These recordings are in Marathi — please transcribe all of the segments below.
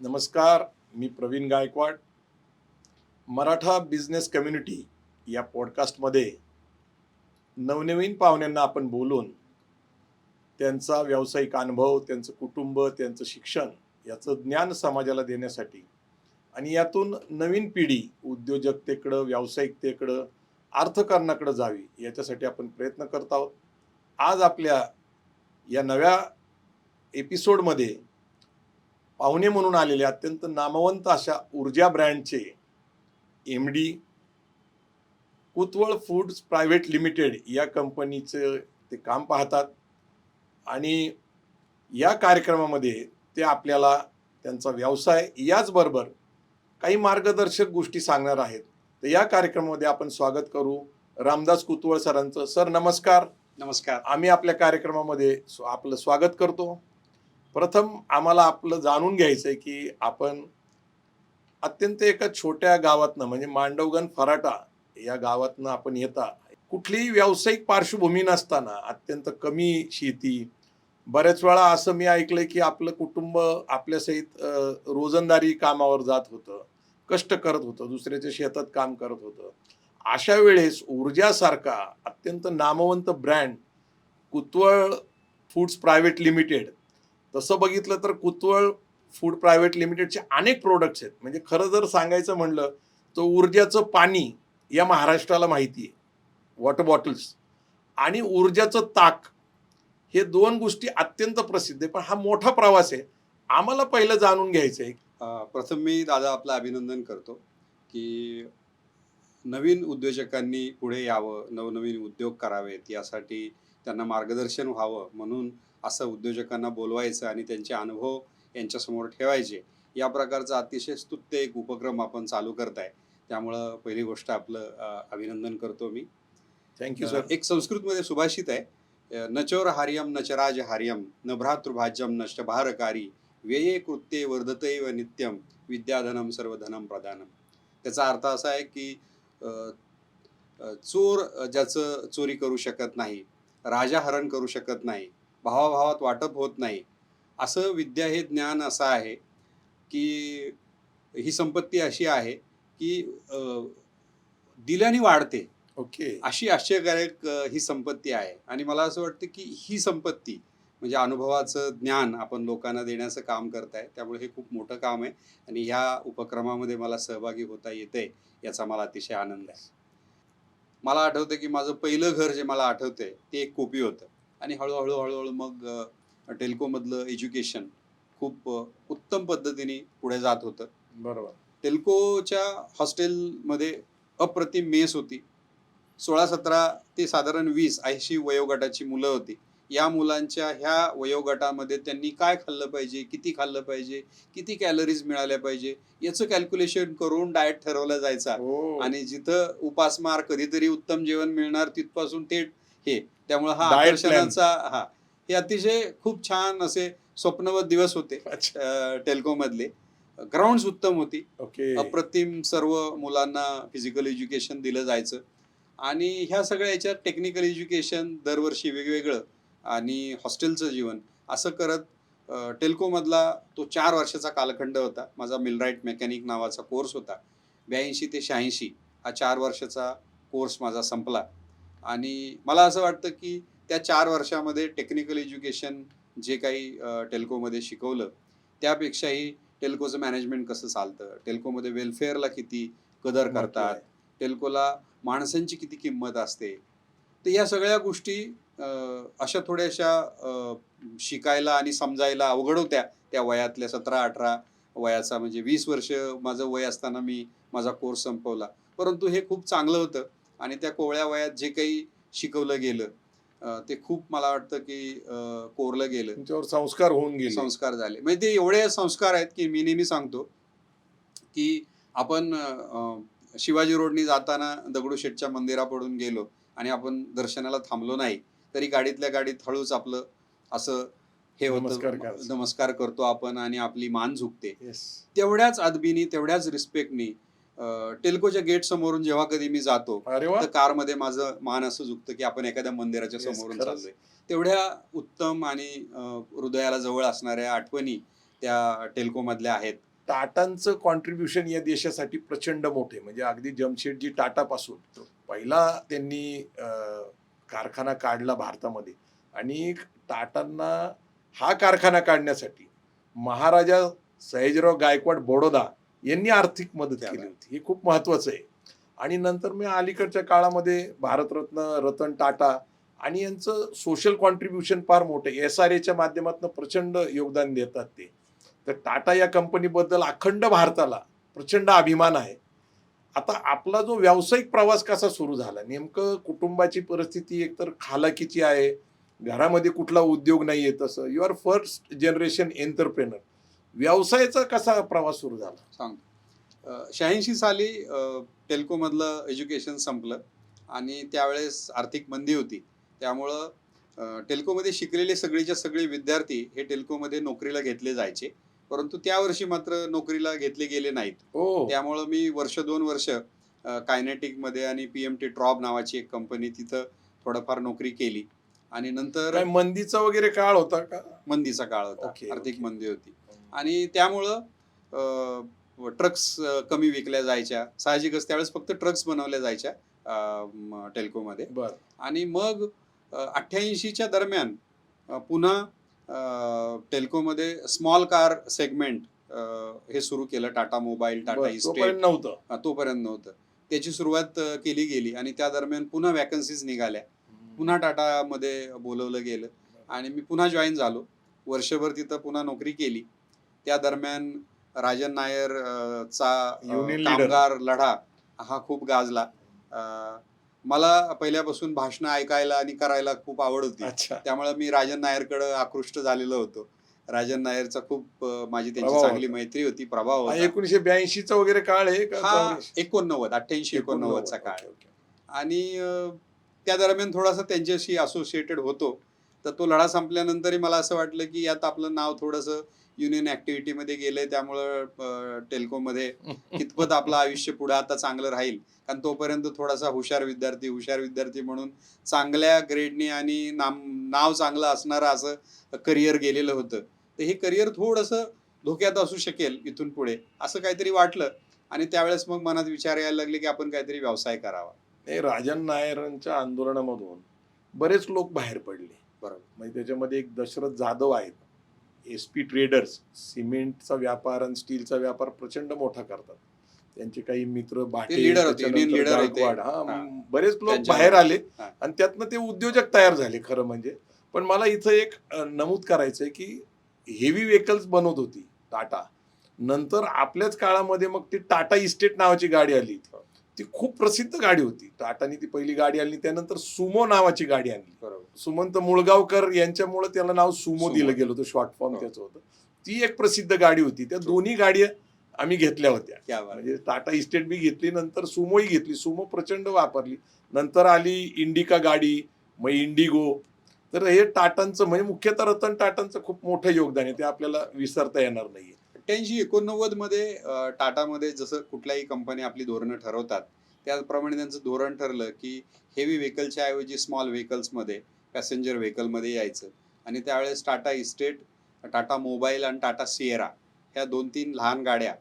नमस्कार. मी प्रवीण गायकवाड. मराठा बिझनेस कम्युनिटी या पॉडकास्टमध्ये नवनवीन पाहुण्यांना आपण बोलून त्यांचा व्यावसायिक अनुभव, त्यांचं कुटुंब, त्यांचं शिक्षण याचं ज्ञान समाजाला देण्यासाठी आणि यातून नवीन पिढी उद्योजकतेकडं, व्यावसायिकतेकडं, अर्थकारणाकडं जावी याच्यासाठी आपण प्रयत्न करत आहोत. आज आपल्या या नव्या एपिसोडमध्ये पाहुणे म्हणून आलेले अत्यंत नामवंत अशा ऊर्जा ब्रँडचे MD, Kutwal foods private limited या कंपनीचं ते काम पाहतात आणि या कार्यक्रमामध्ये ते आपल्याला त्यांचा व्यवसाय याचबरोबर काही मार्गदर्शक गोष्टी सांगणार आहेत. तर या कार्यक्रमामध्ये आपण स्वागत करू रामदास कुतवळ सरांचं. सर नमस्कार. नमस्कार. आम्ही आपल्या कार्यक्रमामध्ये आपलं स्वागत करतो. प्रथम आम्हाला आपलं जाणून घ्यायचं आहे की आपण अत्यंत एका छोट्या गावातनं म्हणजे मांडवगण फराटा या गावातनं आपण येता. कुठलीही व्यावसायिक पार्श्वभूमी नसताना अत्यंत कमी शेती, बऱ्याच वेळा असं मी ऐकलंय की आपलं कुटुंब आपल्यासहित रोजंदारी कामावर जात होतं, कष्ट करत होतं, दुसऱ्याच्या शेतात काम करत होतं. अशा वेळेस ऊर्जासारखा अत्यंत नामवंत brand Kutwal foods private limited, तसं बघितलं तर कुतवळ फूड प्रायव्हेट लिमिटेडचे अनेक प्रोडक्ट्स आहेत. म्हणजे खरं जर सांगायचं म्हणलं तर ऊर्जाचं पाणी या महाराष्ट्राला माहिती आहे, वॉटर बॉटल्स, आणि ऊर्जाचं ताक, हे दोन गोष्टी अत्यंत प्रसिद्ध आहे. पण हा मोठा प्रवास आहे. आम्हाला पहिलं जाणून घ्यायचं आहे. प्रथम मी दादा आपलं अभिनंदन करतो की नवीन उद्योजकांनी पुढे यावं, नवनवीन उद्योग करावेत, यासाठी त्यांना मार्गदर्शन व्हावं म्हणून असं उद्योजकांना बोलवायचं आणि त्यांचे अनुभव यांच्यासमोर ठेवायचे, या प्रकारचा अतिशय स्तुत्य एक उपक्रम आपण चालू करताय. त्यामुळं पहिली गोष्ट आपलं अभिनंदन करतो मी. Thank you sir. एक संस्कृतमध्ये सुभाषित आहे, न चोर हार्यम न चराज हार्यम न भ्रातृभाज्यम नष्ट भारकारी व्यये कृत्ये वर्धतैव नित्यम विद्याधनम सर्वधनम प्रधानम. त्याचा अर्थ असा आहे की चोर ज्याचं चोरी करू शकत नाही, राजा हरण करू शकत नाही, भावाभावात वाटप होत नाही, असं विद्या हे ज्ञान असं आहे की ही संपत्ती अशी आहे की दिल्याने वाढते. ओके. अशी आश्चर्यकारक ही संपत्ती आहे. आणि मला असं वाटतं की ही संपत्ती म्हणजे अनुभवाचं ज्ञान आपण लोकांना देण्याचं काम करताय. त्यामुळे हे खूप मोठं काम आहे आणि ह्या उपक्रमामध्ये मला सहभागी होता येतंय, याचा मला अतिशय आनंद आहे. मला आठवतं की माझं पहिलं घर जे मला आठवतंय ते एक कोपी होतं आणि हळूहळू मग टेल्कोमधलं एज्युकेशन खूप उत्तम पद्धतीने पुढे जात होतं. बरोबर. टेल्कोच्या हॉस्टेलमध्ये अप्रतिम मेस होती. 16-17 ते साधारण 20 अशी वयोगटाची मुलं होती. या मुलांच्या ह्या वयोगटामध्ये त्यांनी काय खाल्लं पाहिजे, किती खाल्लं पाहिजे, किती कॅलरीज मिळाल्या पाहिजे, याचं कॅल्क्युलेशन करून डाएट ठरवला जायचा. आणि जिथं उपासमार कधीतरी उत्तम जेवण मिळणार तिथपासून थेट हे. त्यामुळे हा Diet आकर्षणाचा हे अतिशय खूप छान असे स्वप्नवत दिवस होते टेल्कोमधले. ग्राउंड्स उत्तम होती. ओके. अप्रतिम सर्व मुलांना फिजिकल एज्युकेशन दिलं जायचं आणि ह्या सगळ्या याच्यात टेक्निकल एज्युकेशन दरवर्षी वेगवेगळं आणि हॉस्टेलचं जीवन असं करत टेल्कोमधला तो 4 वर्षाचा कालखंड होता. माझा मिलराईट मेकॅनिक नावाचा कोर्स होता. 82 ते 86 हा 4 वर्षाचा कोर्स माझा संपला आणि मला असं वाटतं की त्या 4 वर्षामध्ये टेक्निकल एज्युकेशन जे काही टेल्कोमध्ये शिकवलं, त्यापेक्षाही टेल्कोचं मॅनेजमेंट कसं चालतं, टेल्कोमध्ये वेलफेअरला किती कदर करतात, टेल्कोला माणसांची किती किंमत असते, तर या सगळ्या गोष्टी अशा थोड्याशा शिकायला आणि समजायला अवघड होत्या त्या वयातल्या. 17-18 वयाचा म्हणजे 20 वर्ष माझं वय असताना मी माझा कोर्स संपवला. परंतु हे खूप चांगलं होतं आणि त्या कोवळ्या वयात जे काही शिकवलं गेलं ते खूप मला वाटतं की कोरलं गेलं, तुमच्यावर संस्कार होऊन गेले. संस्कार झाले. म्हणजे ते एवढे संस्कार आहेत की मी नेहमी सांगतो की आपण शिवाजी रोडनी जाताना दगडूशेठच्या मंदिराकडून गेलो आणि आपण दर्शनाला थांबलो नाही, तरी गाडीतल्या गाडीत हळूच आपलं असं हे होतं, नमस्कार करतो आपण आणि आपली मान झुकते. तेवढ्याच अदबीनी, तेवढ्याच रिस्पेक्टनी टेल्कोच्या गेट समोरून जेव्हा कधी मी जातो तर कारमध्ये माझं मान असं झुकतं की आपण एखाद्या मंदिराच्या समोरून चाललोय. तेवढ्या उत्तम आणि हृदयाला जवळ असणाऱ्या आठवणी त्या टेल्कोमधल्या आहेत टाटांचं कॉन्ट्रीब्युशन या देशासाठी प्रचंड मोठे, म्हणजे अगदी जमशेदजी टाटापासून पहिला त्यांनी कारखाना काढला भारतामध्ये, आणि टाटांना हा कारखाना काढण्यासाठी महाराजा सयाजीराव गायकवाड बडोदा यांनी आर्थिक मदत केली होती. हे खूप महत्वाचं आहे. आणि नंतर मी अलीकडच्या काळामध्ये भारतरत्न रतन टाटा आणि यांचं सोशल कॉन्ट्रीब्युशन फार मोठं आहे. SRAच्या माध्यमातून प्रचंड योगदान देतात ते. तर टाटा या कंपनीबद्दल अखंड भारताला प्रचंड अभिमान आहे. आता आपला जो व्यावसायिक प्रवास कसा सुरू झाला, नेमकं कुटुंबाची परिस्थिती एकतर खालाकीची आहे, घरामध्ये कुठला उद्योग नाहीये, तसं you are first generation entrepreneur. व्यवसायाचा कसा प्रवास सुरू झाला? सांगतो. 86 साली टेल्कोमधलं एज्युकेशन संपलं आणि त्यावेळेस आर्थिक मंदी होती. त्यामुळं टेल्कोमध्ये शिकलेले सगळेच्या सगळे विद्यार्थी हे टेल्कोमध्ये नोकरीला घेतले जायचे, परंतु त्या वर्षी मात्र नोकरीला घेतले गेले नाहीत. हो. त्यामुळं मी 2 वर्ष कायनेटिकमध्ये आणि PMT ट्रॉब नावाची एक कंपनी तिथं थोडंफार नोकरी केली आणि नंतर काय मंदीचा वगैरे काळ होता का? मंदीचा काळ होता, ओके, आर्थिक ओके. मंदी होती आणि त्यामुळं ट्रक्स कमी विकल्या जायच्या. साहजिकच त्यावेळेस फक्त ट्रक्स बनवल्या जायच्या टेल्कोमध्ये. बर. आणि मग 88च्या दरम्यान पुन्हा टेल्कोमध्ये स्मॉल कार सेगमेंट हे सुरू केलं. टाटा मोबाईल, टाटा इस्टेट तोपर्यंत नव्हतं. तोपर्यंत नव्हतं. त्याची सुरुवात केली गेली आणि त्या दरम्यान पुन्हा वॅकन्सीज निघाल्या. पुन्हा टाटामध्ये बोलवलं गेलं आणि मी पुन्हा जॉईन झालो. वर्षभर तिथं पुन्हा नोकरी केली. त्या दरम्यान राजन नायर चा Union leader. कामगार लढा हा खूप गाजला. मला पहिल्यापासून भाषणं ऐकायला आणि करायला खूप आवड होती. अच्छा. त्यामुळे मी राजन नायरकडे आकृष्ट झालेलो होतो. राजन नायरचा खूप माझी त्यांची प्रभाव चांगली होता. मैत्री होती, प्रभाव होता. 1982चा वगैरे काळ आहे का? हा 84? 88-89चा काळ. Okay, okay. आणि त्या दरम्यान थोडासा त्यांच्याशी असोसिएटेड होतो. तर तो लढा संपल्यानंतरही मला असं वाटलं की यात आपलं नाव थोडंसं युनियन ऍक्टिव्हिटीमध्ये गेलंय, त्यामुळं टेल्कोमध्ये कितपत आपलं आयुष्य पुढे आता चांगलं राहील. कारण तोपर्यंत थोडासा हुशार विद्यार्थी म्हणून चांगल्या ग्रेडने आणि नाव चांगलं असणारं असं करिअर गेलेलं होतं. तर हे करिअर थोडंसं धोक्यात असू शकेल इथून पुढे, असं काहीतरी वाटलं आणि त्यावेळेस मग मनात विचार यायला लागले की आपण काहीतरी व्यवसाय करावा. नाही, राजन नायरांच्या आंदोलनामधून बरेच लोक बाहेर पडले. बरोबर. म्हणजे त्याच्यामध्ये एक दशरथ जाधव आहेत, SP ट्रेडर्स, सिमेंटचा व्यापार आणि स्टीलचा व्यापार प्रचंड मोठा करतात. त्यांचे काही मित्र ते leader होते, त्याच्यानंतर Union leader होते. गायकवाड, बरेच लोक त्यांच्या- बाहेर आले हा. आणि त्यातनं ते उद्योजक तयार झाले खरं म्हणजे. पण मला इथं एक नमूद करायचंय की हेवी व्हेकल्स बनवत होती टाटा. नंतर आपल्याच काळामध्ये मग ती टाटा इस्टेट नावाची गाडी आली. ती खूप प्रसिद्ध गाडी होती. टाटानी ती पहिली गाडी आणली, त्यानंतर सुमो नावाची गाडी आणली. बरोबर. सुमंत मुळगावकर यांच्यामुळे त्याला नाव सुमो सुमो. दिलं गेलं होतं, शॉर्ट फॉर्म हो. त्याचं होतं. ती एक प्रसिद्ध गाडी होती. त्या दोन्ही गाड्या आम्ही घेतल्या होत्या. क्या बात. म्हणजे टाटा इस्टेट बी घेतली, नंतर सुमोही घेतली. सुमो प्रचंड वापरली. नंतर आली इंडिका गाडी, मग इंडिगो. तर हे टाटांचं म्हणजे मुख्यतः रतन टाटांचं खूप मोठं योगदान आहे, ते आपल्याला विसरता येणार नाहीये. 88-89 मध्ये टाटामध्ये जसं कुठल्याही कंपनी आपली धोरणं ठरवतात त्याप्रमाणे त्यांचं धोरण ठरलं की हेवी व्हेकलच्या ऐवजी स्मॉल व्हेकल्समध्ये, पॅसेंजर व्हेकलमध्ये यायचं. आणि त्यावेळेस टाटा इस्टेट, टाटा मोबाईल आणि टाटा सिएरा ह्या 2-3 लहान गाड्या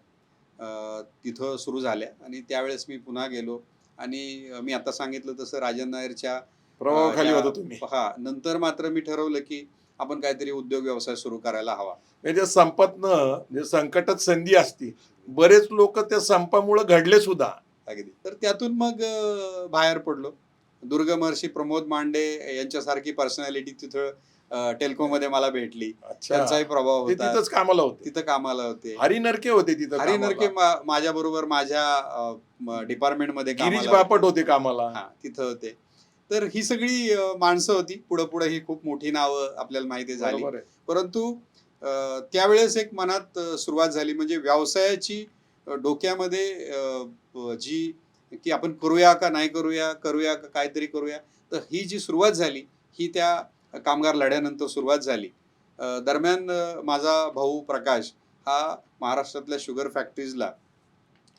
तिथं सुरू झाल्या. आणि त्यावेळेस मी पुन्हा गेलो आणि मी आता सांगितलं तसं राजन नायरच्या प्रभावाखाली होता तुम्ही. नंतर मात्र मी ठरवलं की आपण काहीतरी उद्योग व्यवसाय सुरू करायला हवा. म्हणजे संपातनं जे संकटात संधी असती, बरेच लोक त्या संपामुळे घडले सुद्धा. अगदी. तर त्यातून मग बाहेर पडलो. दुर्गमहर्षी प्रमोद मांडे यांच्यासारखी पर्सनॅलिटी तिथं टेल्कोमध्ये मला भेटली. अच्छा. त्यांचाही प्रभाव ते होता. तिथंच कामाला होते. तिथं कामाला होते. हरी नरके होते तिथं हरी कामाला. नरके माझ्या बरोबर माझ्या डिपार्टमेंटमध्ये गिरीश बापट होते कामाला. तिथं होते. तर ही सगळी माणसं होती. पुढे ही खूप मोठी नावं आपल्याला माहिती झाली. बरोबर आहे. परंतु त्यावेळेस एक मनात सुरुवात झाली, म्हणजे व्यवसायाची डोक्यामध्ये जी की आपण करूया का नाही करूया का काहीतरी करूया. तर ही जी सुरुवात झाली ही त्या कामगार लढ्यानंतर सुरुवात झाली. दरम्यान माझा भाऊ प्रकाश हा महाराष्ट्रातल्या शुगर फॅक्टरीजला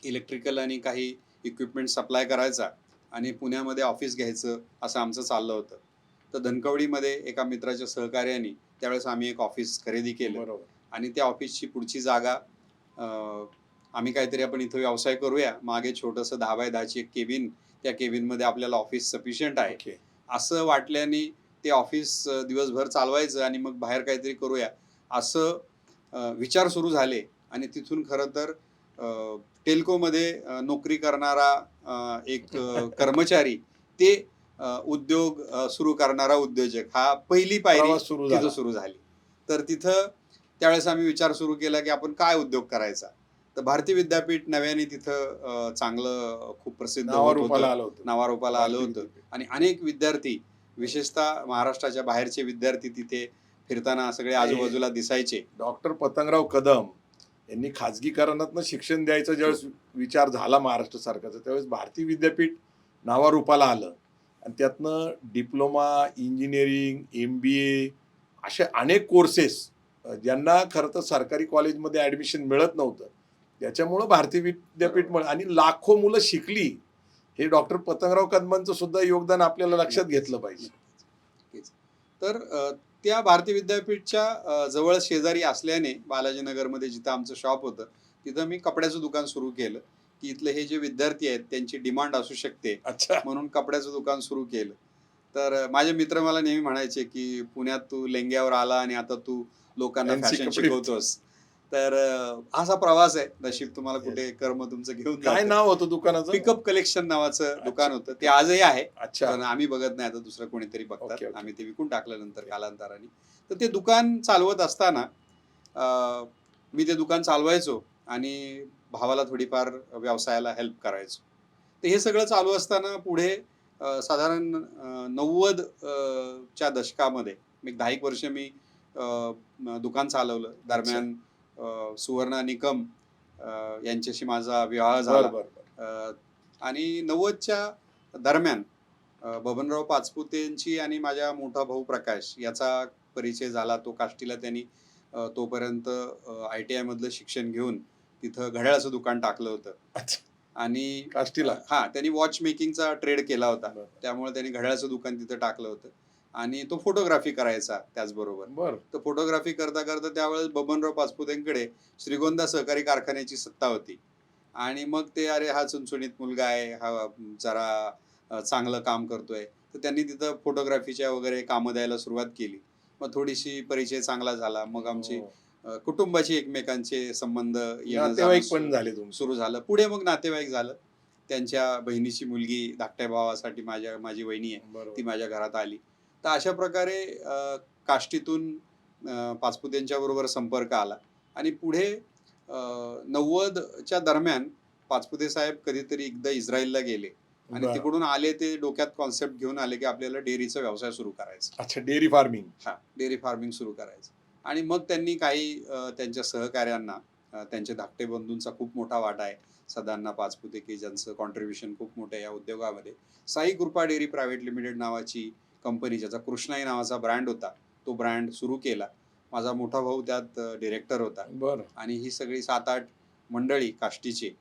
इलेक्ट्रिकल आणि काही इक्विपमेंट सप्लाय करायचा आणि पुण्यामध्ये ऑफिस घ्यायचं असं आमचं चाललं होतं. तर धनकवडीमध्ये एका मित्राच्या सहकार्याने त्यावेळेस आम्ही एक ऑफिस खरेदी केलं बरोबर. आणि त्या ऑफिसची पुढची जागा आम्ही काहीतरी आपण इथं व्यवसाय करूया, मागे छोटंसं 10x10ची एक केबिन, त्या केबिनमध्ये आपल्याला ऑफिस सफिशियंट आहे ओके. असं वाटल्याने ते ऑफिस दिवसभर चालवायचं आणि मग बाहेर काहीतरी करूया असं विचार सुरू झाले. आणि तिथून खरं तर टेल्कोमध्ये नोकरी करणारा एक कर्मचारी ते उद्योग सुरू करणारा उद्योजक हा पहिली पायरी प्रवास सुरू तिथं झाला. सुरू झाली. तर तिथं त्यावेळेस आम्ही विचार सुरू केला की आपण काय उद्योग करायचा. तर भारती विद्यापीठ नव्याने तिथं चांगलं खूप प्रसिद्ध होत नावारूपाला होतं, आलं होतं. नावारूपाला आलं भारती होतं. विद्यापीठ. आणि अनेक विद्यार्थी, विशेषतः महाराष्ट्राच्या बाहेरचे विद्यार्थी तिथे फिरताना सगळे आजूबाजूला दिसायचे. डॉक्टर पतंगराव कदम यांनी खाजगीकरणातनं शिक्षण द्यायचा ज्यावेळेस विचार झाला महाराष्ट्र सरकारचा, त्यावेळेस भारती विद्यापीठ नावारूपाला आलं आणि त्यातनं डिप्लोमा, इंजिनिअरिंग, MBA असे अनेक कोर्सेस ज्यांना खरं तर सरकारी कॉलेजमध्ये ॲडमिशन मिळत नव्हतं, त्याच्यामुळं भारती विद्यापीठ आणि लाखो मुलं शिकली. हे डॉक्टर पतंगराव कदमांचं सुद्धा योगदान आपल्याला लक्षात घेतलं पाहिजे. नक्कीच. तर त्या भारती विद्यापीठच्या जवळ शेजारी असल्याने बालाजीनगरमध्ये जिथं आमचं शॉप होतं, तिथं मी कपड्याचं दुकान सुरू केलं, की इथले हे जे विद्यार्थी आहेत त्यांची डिमांड असू शकते अच्छा. म्हणून कपड्याचं दुकान सुरू केलं. तर माझे मित्र मला नेहमी म्हणायचे की पुण्यात तू लेंग्यावर आला आणि आता तू लोकांना फॅन्सी फॅशन कपडे. शिकवतोस. तर असा प्रवास आहे. नशीब तुम्हाला कुठे कर्म तुमचं घेऊन काय जातं. नाव होतं दुकानाचं? पिकअप कलेक्शन नावाचं दुकान होतं. ते आजही आहे. अच्छा. पण आम्ही बघत नाही, आता दुसरं कोणीतरी बघतात. Okay, okay. आम्ही ते विकून टाकलं नंतर कालांतराने. तर ते दुकान चालवत असताना मी ते दुकान चालवायचो आणि भावाला थोडीफार व्यवसायाला हेल्प करायचो. तर हे सगळं चालू असताना पुढे साधारण 90 च्या दशकामध्ये एक 10 एक वर्ष मी दुकान चालवलं. दरम्यान सुवर्णा निकम यांच्याशी माझा विवाह झाला. आणि 90च्या दरम्यान बबनराव पाचपुतेंची आणि माझ्या मोठा भाऊ प्रकाश याचा परिचय झाला. तो काष्टीला त्यांनी तोपर्यंत ITI मधलं शिक्षण घेऊन तिथं घड्याळाचं दुकान टाकलं होतं. अच्छा. आणि काष्टीला? त्यांनी वॉच मेकिंगचा ट्रेड केला होता. बरं. त्यामुळे त्यांनी घड्याळाचं दुकान तिथं टाकलं होतं. आणि तो फोटोग्राफी करायचा त्याचबरोबर. बर. तर फोटोग्राफी करता करता त्यावेळेस बबनराव पाचपुतेंकडे श्रीगोंदा सहकारी कारखान्याची सत्ता होती. आणि मग ते, अरे हा चुणचुणीत मुलगा आहे, हा जरा चांगलं काम करतोय, तर त्यांनी तिथं फोटोग्राफीच्या वगैरे कामं द्यायला सुरुवात केली. मग थोडीशी परिचय चांगला झाला. मग आमची कुटुंबाची एकमेकांचे संबंध येणं नातेवाईक जाणं पण झाले तुमचे. सुरू झालं. पुढे मग नातेवाईक झालं. त्यांच्या बहिणीची मुलगी धाकट्या भावासाठी माझी वहिनी आहे, बरोबर. ती माझ्या घरात आली. तर अशा प्रकारे काष्टीतून पाचपुतेंच्या बरोबर संपर्क आला. आणि पुढे 90च्या दरम्यान पाचपुते साहेब कधीतरी एकदा इस्रायलला गेले आणि बरं. तिकडून आले. ते डोक्यात कॉन्सेप्ट घेऊन आले की आपल्याला डेअरीचा व्यवसाय सुरू करायचा. अच्छा, डेअरी फार्मिंग. डेअरी फार्मिंग सुरू करायचं. आणि मग त्यांनी काही त्यांच्या सहकार्यांना, त्यांच्या धाकटे बंधूंचा खूप मोठा वाटा आहे, सदांना पाचपुते, की ज्यांचं कॉन्ट्रीब्युशन खूप मोठं आहे या उद्योगामध्ये. साई कृपा डेअरी प्रायव्हेट लिमिटेड नावाची कंपनी, ज्याचा कृष्णाई नावाचा ब्रँड होता, तो ब्रँड सुरू केला. माझा मोठा भाऊ त्यात डिरेक्टर होता. बरं. आणि ही सगळी 7-8 मंडळी काष्टीची,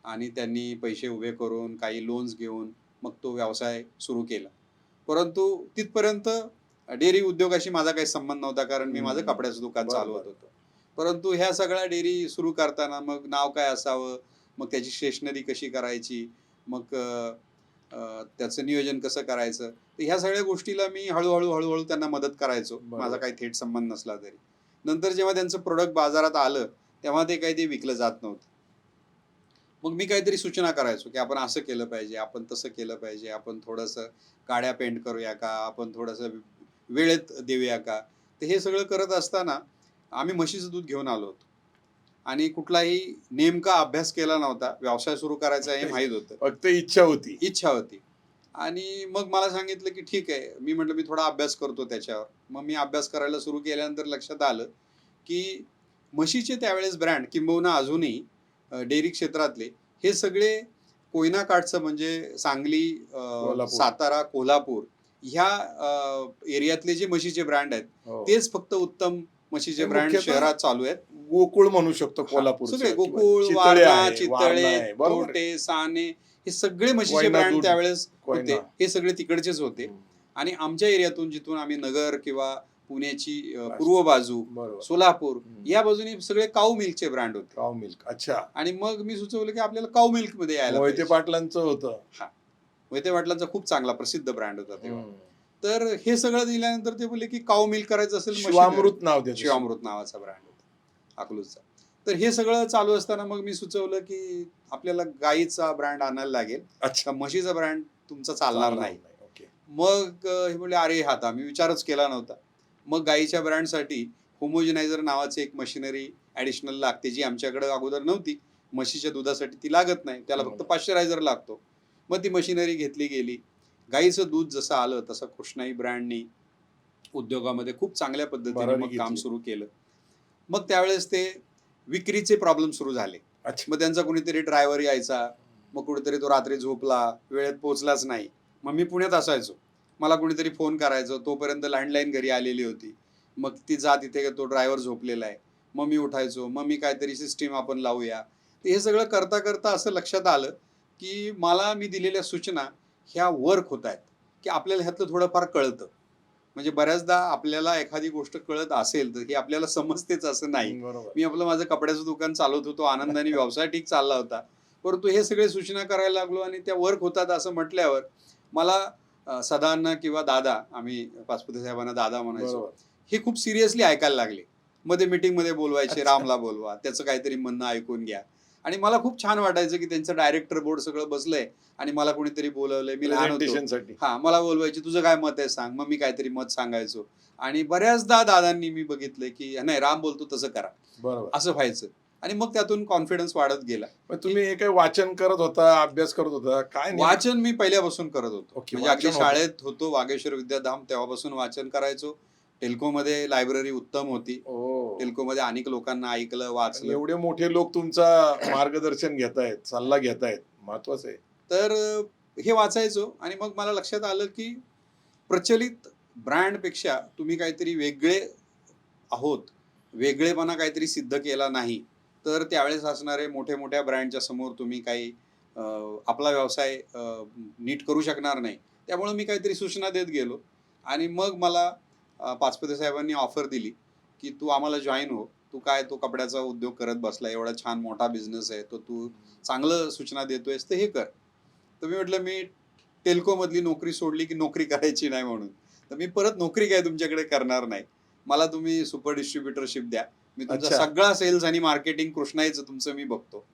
आणि त्यांनी पैसे उभे करून काही लोन्स घेऊन मग तो व्यवसाय सुरू केला. परंतु तिथपर्यंत डेअरी उद्योगाशी माझा काही संबंध नव्हता, कारण मी माझं कपड्याचं दुकान चालवत होतो. परंतु ह्या सगळ्या डेअरी सुरू करताना मग नाव काय असावं, मग त्याची स्टेशनरी कशी करायची, मग त्याचं नियोजन कसं करायचं, तर ह्या सगळ्या गोष्टीला मी हळूहळू त्यांना मदत करायचो, माझा काही थेट संबंध नसला तरी. नंतर जेव्हा त्यांचं प्रोडक्ट बाजारात आलं तेव्हा ते विकलं जात नव्हतं. मग मी काहीतरी सूचना करायचो की आपण असं केलं पाहिजे, आपण तसं केलं पाहिजे, आपण थोडंसं काड्या पेंट करूया का, आपण थोडंसं वेळेत देऊया का. तर हे सगळं करत असताना आम्ही म्हशीचं दूध घेऊन आलो होतो आणि कुठलाही नेमका अभ्यास केला नव्हता. व्यवसाय सुरू करायचा हे माहीत होतं, फक्त इच्छा होती. आणि मग मला सांगितलं की ठीक आहे. मी म्हटलं मी थोडा अभ्यास करतो त्याच्यावर. मग मी अभ्यास करायला सुरू केल्यानंतर लक्षात आलं की म्हशीचे त्यावेळेस ब्रँड, किंबहुना अजूनही डेअरी क्षेत्रातले हे सगळे कोयना काठचं, म्हणजे सांगली, सातारा, कोल्हापूर ह्या एरियातले जे म्हशीचे ब्रँड आहेत, तेच फक्त उत्तम म्हशीचे ब्रँड शहरात चालू आहेत. गोकुळ म्हणू शकतो कोल्हापूर, सगळे गोकुळ, वारणा, चितळे, कोटे, साने, हे सगळे म्हशीचे ब्रँड त्यावेळेस होते. हे सगळे तिकडचेच होते. आणि आमच्या एरियातून, जिथून आम्ही नगर किंवा पुण्याची नाशिक. पूर्व बाजू, बरोबर. सोलापूर या बाजूने सगळे काऊ मिल्कचे ब्रँड होते. काऊ मिल्क. अच्छा. आणि मग मी सुचवलं की आपल्याला काऊ मिल्क मध्ये यायला मोहिते पाहिजे. पाटलांचं होतं. मोहिते पाटलांचा खूप चांगला प्रसिद्ध ब्रँड होता तेव्हा. हम्म. तर हे सगळं दिल्यानंतर ते बोलले की काऊ मिल्क करायचं असेल शिवामृत नाव त्याचं. शिवामृत नावाचा ब्रँड होता अकलूजचा. तर हे सगळं चालू असताना मग मी सुचवलं की आपल्याला गाईचा ब्रँड आणायला लागेल, अच्छा. का म्हशीचा ब्रँड तुमचा चालणार नाही. ओके. मग हे बोलले अरे हा आता मी विचारच केला नव्हता. मग गाईच्या ब्रँडसाठी होमोजेनायझर नावाची एक मशिनरी ॲडिशनल लागते, जी आमच्याकडे अगोदर नव्हती. म्हशीच्या दुधासाठी ती लागत नाही, त्याला फक्त पाश्चरायझर लागतो. मग ती मशिनरी घेतली गेली. गाईचं दूध जसं आलं तसं कृष्णाई ब्रँडनी उद्योगामध्ये खूप चांगल्या पद्धतीने भरारी मग काम घेतली. सुरू केलं. मग त्यावेळेस ते विक्रीचे प्रॉब्लेम सुरू झाले. अच्छा. मग त्यांचा कुणीतरी ड्रायव्हर यायचा, मग कुठेतरी तो रात्री झोपला, वेळेत पोहोचलाच नाही. मग मी पुण्यात असायचो, मला कुणीतरी फोन करायचं, तोपर्यंत लँडलाईन घरी आलेली होती. मग ती जा तिथे तो ड्रायव्हर झोपलेला आहे. मग मी उठायचो, मग मी काहीतरी सिस्टीम आपण लावूया. तर हे सगळं करता करता असं लक्षात आलं की मला मी दिलेल्या सूचना ह्या वर्क होत आहेत, की आपल्याला ह्यातलं थोडंफार कळतं. म्हणजे बऱ्याचदा आपल्याला एखादी गोष्ट कळत असेल तर ही आपल्याला समजतेच असं नाही. बरोबर. मी आपलं माझं कपड्याचं दुकान चालवत होतो, आनंदाने व्यवसाय ठीक चालला होता. परंतु हे सगळे सूचना करायला लागलो आणि त्या वर्क होतात असं म्हटल्यावर मला सदांना किंवा दादा, आम्ही पाचपुते साहेबांना दादा म्हणायचो, बरोबर. हे खूप सिरियसली ऐकायला लागले. मध्ये मीटिंगमध्ये बोलवायचे, अच्छा. रामला बोलवा, त्याचं काहीतरी म्हणणं ऐकून घ्या. आणि मला खूप छान वाटायचं की त्यांचं डायरेक्टर बोर्ड सगळं बसलंय आणि मला कोणीतरी बोलवलंय. मी लहान होतो. प्रेझेंटेशनसाठी. मला बोलवायचे, तुझं काय मत आहे सांग. मग मी काहीतरी मत सांगायचो. आणि बऱ्याचदा दादांनी मी बघितलंय की नाही राम बोलतो तसं करा, बरोबर. असं व्हायचं. आणि मग त्यातून कॉन्फिडन्स वाढत गेला. मग तुम्ही हे काही वाचन करत होता, अभ्यास करत होता काय? वाचन मी पहिल्यापासून करत होतो. ओके, म्हणजे अगदी वाचन होतं. शाळेत होतो वागेश्वर विद्याधाम, तेव्हापासून वाचन करायचो. टेल्कोमध्ये लायब्ररी उत्तम होती. ओ. टेल्कोमध्ये अनेक लोकांना ऐकलं, आणि वाचलं. एवढे मोठे लोक तुमचा मार्गदर्शन घेतायत, सल्ला घेतायत, महत्वाचं आहे. तर हे वाचायचो आणि मग मला लक्षात आलं की प्रचलित ब्रँडपेक्षा तुम्ही काहीतरी वेगळे आहोत, वेगळेपणा काहीतरी सिद्ध केला नाही, तर त्यावेळेस असणारे मोठ्या ब्रँडच्या समोर तुम्ही काही आपला व्यवसाय नीट करू शकणार नाही. त्यामुळे मी काहीतरी सूचना देत गेलो आणि मग मला पाचपुते साहेबांनी ऑफर दिली की तू आम्हाला जॉईन हो. तू काय तो कपड्याचा उद्योग करत बसला, एवढा छान मोठा बिझनेस आहे, तो तू चांगलं सूचना देतोयस तर हे कर. तर मी म्हटलं मी टेल्कोमधली नोकरी सोडली की नोकरी करायची नाही म्हणून. तर मी परत नोकरी काय तुमच्याकडे करणार नाही. मला तुम्ही सुपर डिस्ट्रीब्युटरशिप द्या. मी तुमचा अच्छा. सगळा सेल्स आणि मार्केटिंग कृष्णाईचं तुमचं मी बघतो.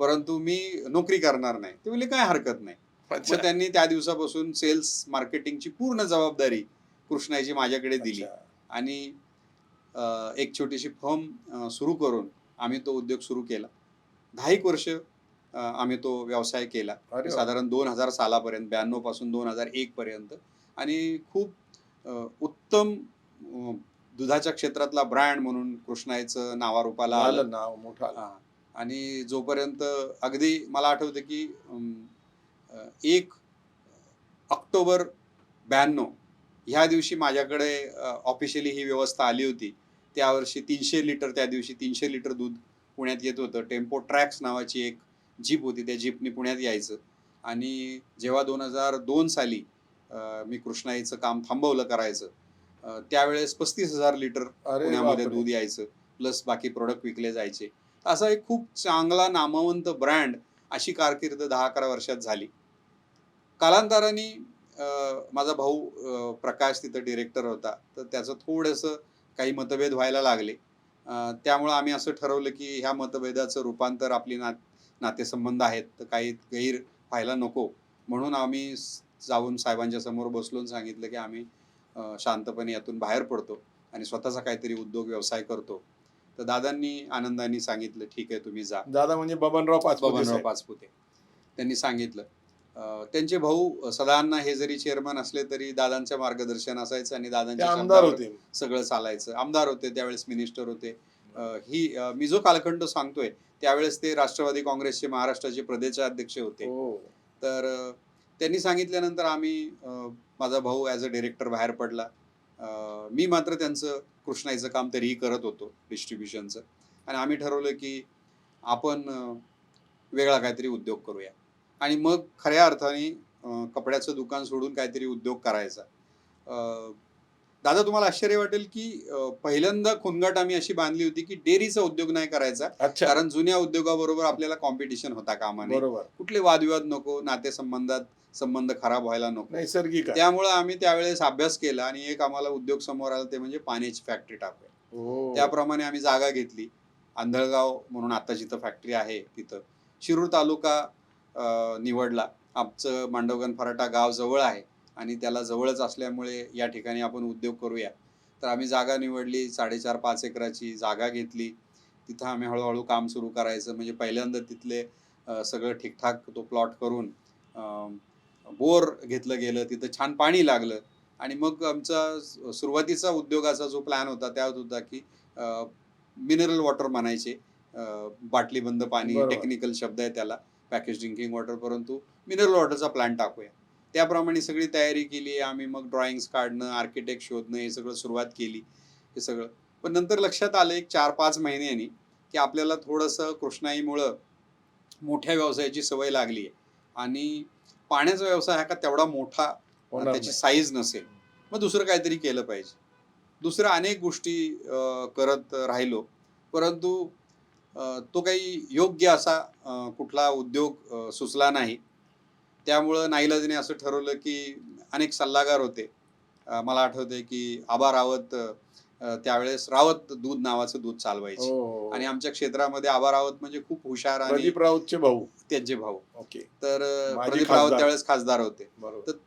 परंतु मी नोकरी करणार नाही. ते म्हणले काय हरकत नाही. अच्छा. मग त्यांनी त्या दिवसापासून सेल्स मार्केटिंगची पूर्ण जबाबदारी कृष्णाईची माझ्याकडे दिली. अच्छा. आणि एक छोटीशी फर्म सुरू करून आम्ही तो उद्योग सुरू केला. 10 एक वर्ष आम्ही तो व्यवसाय केला. अरे वा. साधारण 2000 सालापर्यंत, 92 पासून 2001 पर्यंत. आणि खूप उत्तम दुधाच्या क्षेत्रातला ब्रँड म्हणून कृष्णाईचं नावारूपाला आलं. आलं नाव मोठं आलं. आणि जोपर्यंत अगदी मला आठवतं की 1 ऑक्टोबर 92 ह्या दिवशी माझ्याकडे ऑफिशियली ही व्यवस्था आली होती. त्या वर्षी 300 लिटर, त्या दिवशी 300 लिटर दूध पुण्यात येत होतं. टेम्पो ट्रॅक्स नावाची एक जीप होती, त्या जीपनी पुण्यात यायचं. आणि जेव्हा 2002 साली मी कृष्णाईचं काम थांबवलं करायचं, त्यावेळेस 35,000 लिटर अरे पुण्यामध्ये बापरे. दूध यायचं, प्लस बाकी प्रोडक्ट विकले जायचे. असा एक खूप चांगला नामवंत ब्रँड अशी कारकीर्द 10-11 वर्षात झाली. कालांतराने माझा भाऊ प्रकाश तिथं डिरेक्टर होता, तर त्याचं थोडंसं काही मतभेद व्हायला लागले. त्यामुळं आम्ही असं ठरवलं की ह्या मतभेदाचं रूपांतर आपली नातेसंबंध आहेत तर काही गैर व्हायला नको. म्हणून आम्ही जाऊन साहेबांच्या समोर बसलो आणि सांगितलं की आम्ही शांतपणे यातून बाहेर पडतो आणि स्वतःचा काहीतरी उद्योग व्यवसाय करतो. तर दादांनी आनंदाने सांगितलं ठीक आहे तुम्ही जा. दादा म्हणजे बबनराव पाचपुते बबनराव साहेब. पाचपुते त्यांनी सांगितलं. त्यांचे भाऊ सदांना हे जरी चेअरमन असले तरी दादांच्या मार्गदर्शन असायचं आणि ते दादांच्या आमदार शब्दावर होते. सगळं चालायचं. आमदार होते त्यावेळेस, मिनिस्टर होते. मी जो कालखंड सांगतोय त्यावेळेस ते राष्ट्रवादी काँग्रेसचे महाराष्ट्राचे प्रदेशाध्यक्ष होते. हो. तर त्यांनी सांगितल्यानंतर आम्ही माझा भाऊ ॲज अ डिरेक्टर बाहेर पडला. मी मात्र त्यांचं कृष्णाईचं काम तरीही करत होतो डिस्ट्रीब्युशनचं. आणि आम्ही ठरवलं की आपण वेगळा काहीतरी उद्योग करूया. आणि मग खऱ्या अर्थाने कपड्याचं दुकान सोडून काहीतरी उद्योग करायचा. दादा तुम्हाला आश्चर्य वाटेल की पहिल्यांदा खुणगाट आम्ही अशी बांधली होती की डेअरीचा उद्योग नाही करायचा, अच्छा. कारण जुन्या उद्योगाबरोबर आपल्याला कॉम्पिटिशन होता कामा नये, बरोबर. कुठले वादविवाद नको, संबंध खराब व्हायला नको. नैसर्गिक आहे. त्यामुळं आम्ही त्यावेळेस अभ्यास केला आणि एक आम्हाला उद्योग समोर आला, ते म्हणजे पाण्याची फॅक्टरी टाकूया. हो. त्याप्रमाणे आम्ही जागा घेतली. आंधळगाव म्हणून आता जिथं फॅक्टरी आहे तिथं शिरूर तालुका निवडला. आमचं मांडवगण फराटा गाव जवळ आहे आणि त्याला जवळच असल्यामुळे या ठिकाणी आपण उद्योग करूया. तर आम्ही जागा निवडली, 4.5-5 एकराची जागा घेतली. तिथं आम्ही हळूहळू काम सुरू करायचं. म्हणजे पहिल्यांदा तिथले सगळं ठीकठाक तो प्लॉट करून बोर घेतलं गेलं, तिथं छान पाणी लागलं आणि मग आमचा सुरुवातीचा उद्योगाचा जो प्लॅन होता त्यात होता की मिनरल वॉटर म्हणायचे, बाटलीबंद पाणी, बरोबर. टेक्निकल शब्द आहे त्याला, पॅकेज ड्रिंकिंग वॉटर, परंतु मिनरल वॉटरचा प्लांट टाकूया. त्याप्रमाणे सगळी तयारी केली आम्ही. मग ड्रॉइंग्स काढणं, आर्किटेक्ट शोधणं, हे सगळं सुरुवात केली. हे सगळं पण नंतर लक्षात आलं एक 4-5 महिन्यांनी की आपल्याला थोडंसं कृष्णाईमुळं मोठ्या व्यवसायाची सवय लागली आहे आणि पाण्याचा व्यवसाय हा का तेवढा मोठा, होणार त्याची नाही. साईज नसेल. मग दुसरं काहीतरी केलं पाहिजे. दुसरं अनेक गोष्टी करत राहिलो, परंतु तो काही योग्य असा कुठला उद्योग सुचला नाही. त्यामुळं नाईलाजाने असं ठरवलं की अनेक सल्लागार होते. मला आठवतंय की आबा रावत त्यावेळेस रावत दूध नावाचं दूध हो, चालवायचे हो, आणि हो. आमच्या क्षेत्रामध्ये आबा रावत म्हणजे खूप हुशार आणि प्रदीप राऊतचे भाऊ. त्यांचे भाऊ. ओके. तर माजी प्रदीप रावत खासदार. त्यावेळेस खासदार होते. बरोबर. तर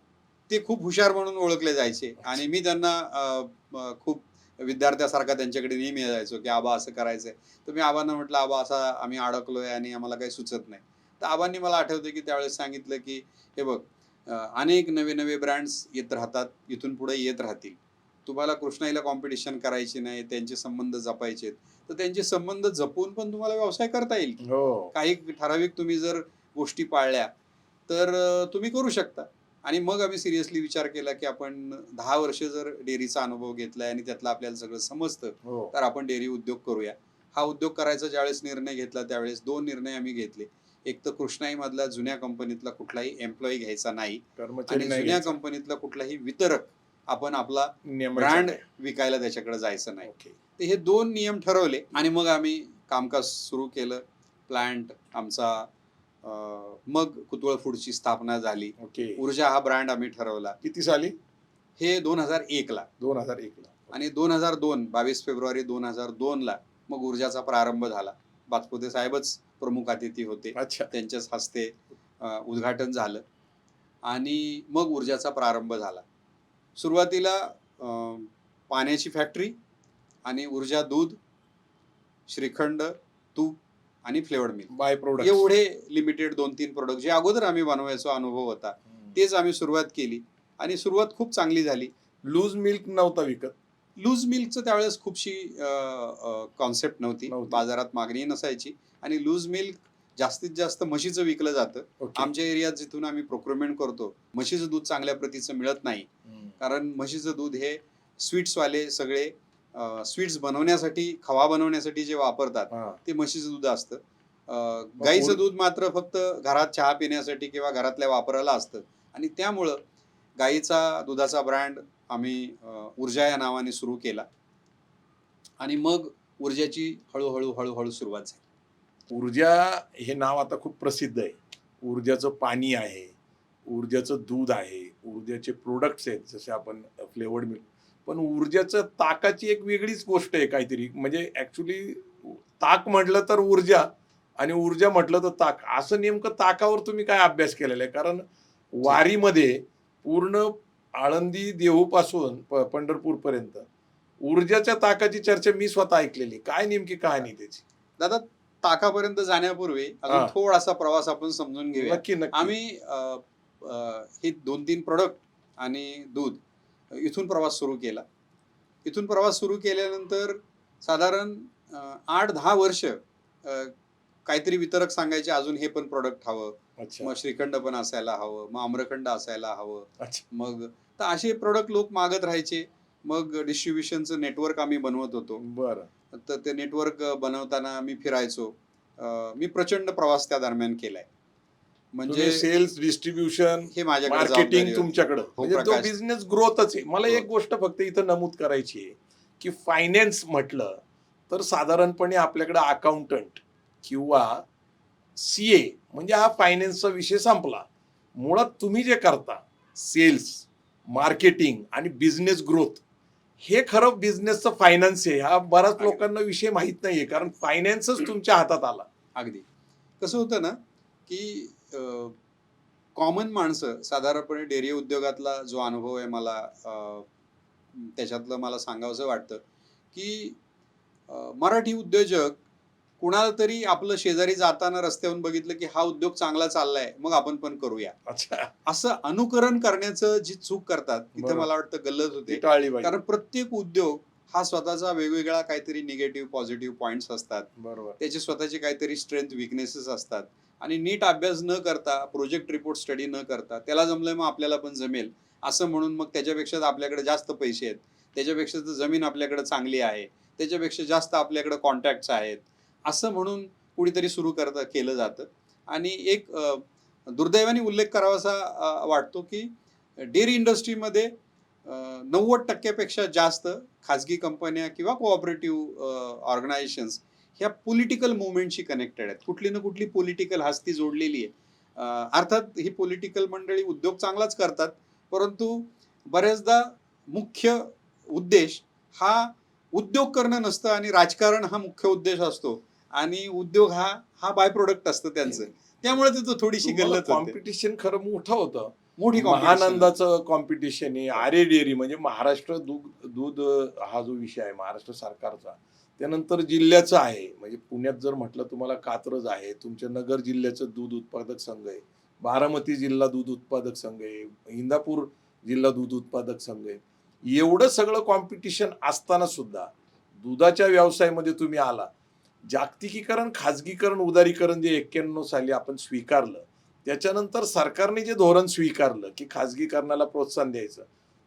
ते खूप हुशार म्हणून ओळखले जायचे आणि मी त्यांना खूप विद्यार्थ्यासारखा त्यांच्याकडे नेहमी यायचो की आबा असं करायचंय. तर मी आबांना म्हटलं, आबा असा आम्ही अडकलोय आणि आम्हाला काही सुचत नाही. तर आबांनी मला आठवतं की त्यावेळेस सांगितलं की हे बघ, अनेक नवे नवे ब्रँड्स येत राहतात, इथून पुढे येत राहतील. तुम्हाला कृष्णाईला कॉम्पिटिशन करायची नाही, त्यांचे संबंध जपायचे, तर त्यांचे संबंध जपून पण तुम्हाला व्यवसाय करता येईल की. हो. काही ठराविक तुम्ही जर गोष्टी पाळल्या तर तुम्ही करू शकता. आणि मग आम्ही सिरियसली विचार केला की आपण 10 वर्ष जर डेअरीचा अनुभव घेतलाय आणि त्यातलं आपल्याला सगळं समजतं, हो. तर आपण डेअरी उद्योग करूया. हा उद्योग करायचा ज्यावेळेस निर्णय घेतला त्यावेळेस 2 निर्णय आम्ही घेतले. एक तर कृष्णाईमधला जुन्या कंपनीतला कुठलाही एम्प्लॉई घ्यायचा नाही कर्मचारी आणि नाही जुन्या घ्यायचा. कंपनीतला कुठलाही वितरक आपण आपला नेमायचा ब्रँड नाही. विकायला त्याच्याकडे जायचं नाही. ओके. तर हे 2 नियम ठरवले आणि मग आम्ही कामकाज सुरू केलं. प्लांट आमचा मग कुतुळ फूडची स्थापना झाली. ओके. ऊर्जा हा ब्रँड आम्ही ठरवला. किती साली? हे 2001 ला 2001 ला. आणि 2002 22 फेब्रुवारी 2002 ला मग ऊर्जाचा प्रारंभ झाला. बाचपुते साहेबच प्रमुख अतिथी होते. अच्छा. त्यांच्याच हस्ते उद्घाटन झालं आणि मग ऊर्जाचा प्रारंभ झाला. सुरुवातीला पाण्याची फॅक्टरी आणि ऊर्जा दूध, श्रीखंड, तूप आणि फ्लेवर्ड मिल्क बाय प्रोडक्ट. एवढे लिमिटेड 2-3 प्रोडक्ट जे अगोदर आम्ही बनवायचा अनुभव होता, तेच आम्ही सुरुवात केली आणि सुरुवात खूप चांगली झाली. लूज मिल्क नव्हता विकत. लूज मिल्कचं त्यावेळेस खूपशी कॉन्सेप्ट नव्हती. नव्हती. बाजारात मागणी नसायची आणि लूज मिल्क जास्तीत जास्त म्हशीचं विकलं जातं. ओके. आमच्या एरियात जिथून आम्ही प्रोक्युरमेंट करतो, म्हशीचं दूध चांगल्या प्रतीचं मिळत नाही. कारण म्हशीचं दूध हे स्वीट्सवाले सगळे स्वीट्स बनवण्यासाठी, खवा बनवण्यासाठी जे वापरतात हा. ते म्हशीचं दूध असतं. गाईचं दूध मात्र फक्त घरात चहा पिण्यासाठी किंवा घरातल्या वापराला असतं आणि त्यामुळं गाईचा दुधाचा ब्रँड आम्ही ऊर्जा या नावाने सुरू केला आणि मग ऊर्जाची हळूहळू हळूहळू सुरुवात झाली. ऊर्जा हे नाव आता खूप प्रसिद्ध आहे. ऊर्जाचं पाणी आहे, ऊर्जाचं दूध आहे, ऊर्जाचे प्रोडक्ट्स आहेत जसे आपण फ्लेवर्ड मिल्क. पण ऊर्जाचं ताकाची एक वेगळीच गोष्ट आहे काहीतरी. म्हणजे ऍक्च्युली ताक म्हटलं तर ऊर्जा आणि ऊर्जा म्हटलं तर ताक. असं नेमकं ताकावर तुम्ही काय अभ्यास केलेला आहे? कारण वारीमध्ये पूर्ण आळंदी देहूपासून पंढरपूर पर्यंत ऊर्जाच्या ताकाची चर्चा मी स्वतः ऐकलेली. काय नेमकी कहाणी त्याची? दादा, ताकापर्यंत जाण्यापूर्वी अजून हा. थोडासा प्रवास आपण समजून घेऊया. नक्की नक्की. आम्ही हे 2-3 प्रोडक्ट आणि दूध इथून प्रवास सुरू केला. इथून प्रवास सुरू केल्यानंतर साधारण 8-10 वर्ष काहीतरी वितरक सांगायचे अजून हे पण प्रोडक्ट हवं, अच्छा. मग श्रीखंड पण असायला हवं, मग आम्रखंड असायला हवं. अच्छा. मग तर असे प्रोडक्ट लोक मागत राहायचे. मग डिस्ट्रीब्युशनचं नेटवर्क आम्ही बनवत होतो. बरं. तर ते नेटवर्क बनवताना मी फिरायचो. मी प्रचंड प्रवास त्या दरम्यान केलाय म्हणजे सेल्स डिस्ट्रीब्युशन हे माझ्याकडे मार्केटिंग जबाबदारी होती. तुमच्याकडं, हो, म्हणजे तो प्रकाश. बिझनेस ग्रोथच आहे. मला हो. एक गोष्ट फक्त इथं नमूद करायची आहे की फायनान्स म्हटलं तर साधारणपणे आपल्याकडे अकाउंटंट किंवा सीए म्हणजे हा फायनान्सचा विषय संपला. मुळात तुम्ही जे करता सेल्स मार्केटिंग आणि बिझनेस ग्रोथ हे खरं बिझनेसचं फायनान्स आहे. हा बऱ्याच अगदी. लोकांना विषय माहित नाहीये, कारण फायनान्सच तुमच्या हातात आला. अगदी. कसं होतं ना, की कॉमन माणसं साधारणपणे डेअरी उद्योगातला जो अनुभव आहे मला त्याच्यातलं मला सांगावसं वाटतं, की मराठी उद्योजक कुणाला तरी आपलं शेजारी जाताना रस्त्यावरून बघितलं, की हा उद्योग चांगला चाललाय, मग आपण पण करूया. अच्छा, असं अनुकरण करण्याचं जी चूक करतात, तिथं बरोबर. मला वाटतं गल्लत ती होते. टाळली पाहिजे. कारण प्रत्येक उद्योग हा स्वतःचा वेगवेगळा काहीतरी निगेटिव्ह, पॉझिटिव्ह पॉइंट्स असतात. बरोबर. त्याचे स्वतःचे काहीतरी स्ट्रेंथ, विकनेसेस असतात आणि नीट अभ्यास न करता, प्रोजेक्ट रिपोर्ट स्टडी न करता, त्याला जमलंय मग आपल्याला पण जमेल, असं म्हणून मग त्याच्यापेक्षा तर आपल्याकडे जास्त पैसे आहेत, त्याच्यापेक्षा तर जमीन आपल्याकडे चांगली आहे, त्याच्यापेक्षा जास्त आपल्याकडे कॉन्टॅक्ट्स आहेत, असं म्हणून कुणीतरी सुरू केलं जातं. आणि एक दुर्दैवाने उल्लेख करावासा वाटतो, की डेअरी इंडस्ट्रीमध्ये 90% जास्त खाजगी कंपन्या किंवा कोऑपरेटिव्ह ऑर्गनायझेशन्स ह्या पॉलिटिकल मुवमेंटशी कनेक्टेड आहेत. कुठली ना कुठली पॉलिटिकल हस्ती जोडलेली आहे. अर्थात ही पॉलिटिकल मंडळी उद्योग चांगलाच करतात, परंतु बऱ्याचदा मुख्य उद्देश हा उद्योग करणं नसतं आणि राजकारण हा मुख्य उद्देश असतो आणि उद्योग हा हा बाय प्रोडक्ट असतं त्यांचं. त्यामुळे तिथं थोडीशी गल्लत होते. कॉम्पिटिशन खरं मोठं होतं. मोठी कॉम्पिटिशन. महानंदाचं कॉम्पिटिशन आहे, आरे डेअरी म्हणजे महाराष्ट्र दूध दूध हा जो विषय आहे महाराष्ट्र सरकारचा, त्यानंतर जिल्ह्याचं आहे. म्हणजे पुण्यात जर म्हटलं तुम्हाला कात्रज आहे, तुमच्या नगर जिल्ह्याचं दूध उत्पादक संघ आहे, बारामती जिल्हा दूध उत्पादक संघ आहे, इंदापूर जिल्हा दूध उत्पादक संघ आहे. एवढं सगळं कॉम्पिटिशन असताना सुद्धा दुधाच्या व्यवसायामध्ये तुम्ही आला. जागतिकीकरण, खाजगीकरण, उदारीकरण जे 91 साली आपण स्वीकारलं, त्याच्यानंतर सरकारने जे धोरण स्वीकारलं की खाजगीकरणाला प्रोत्साहन द्यायचं,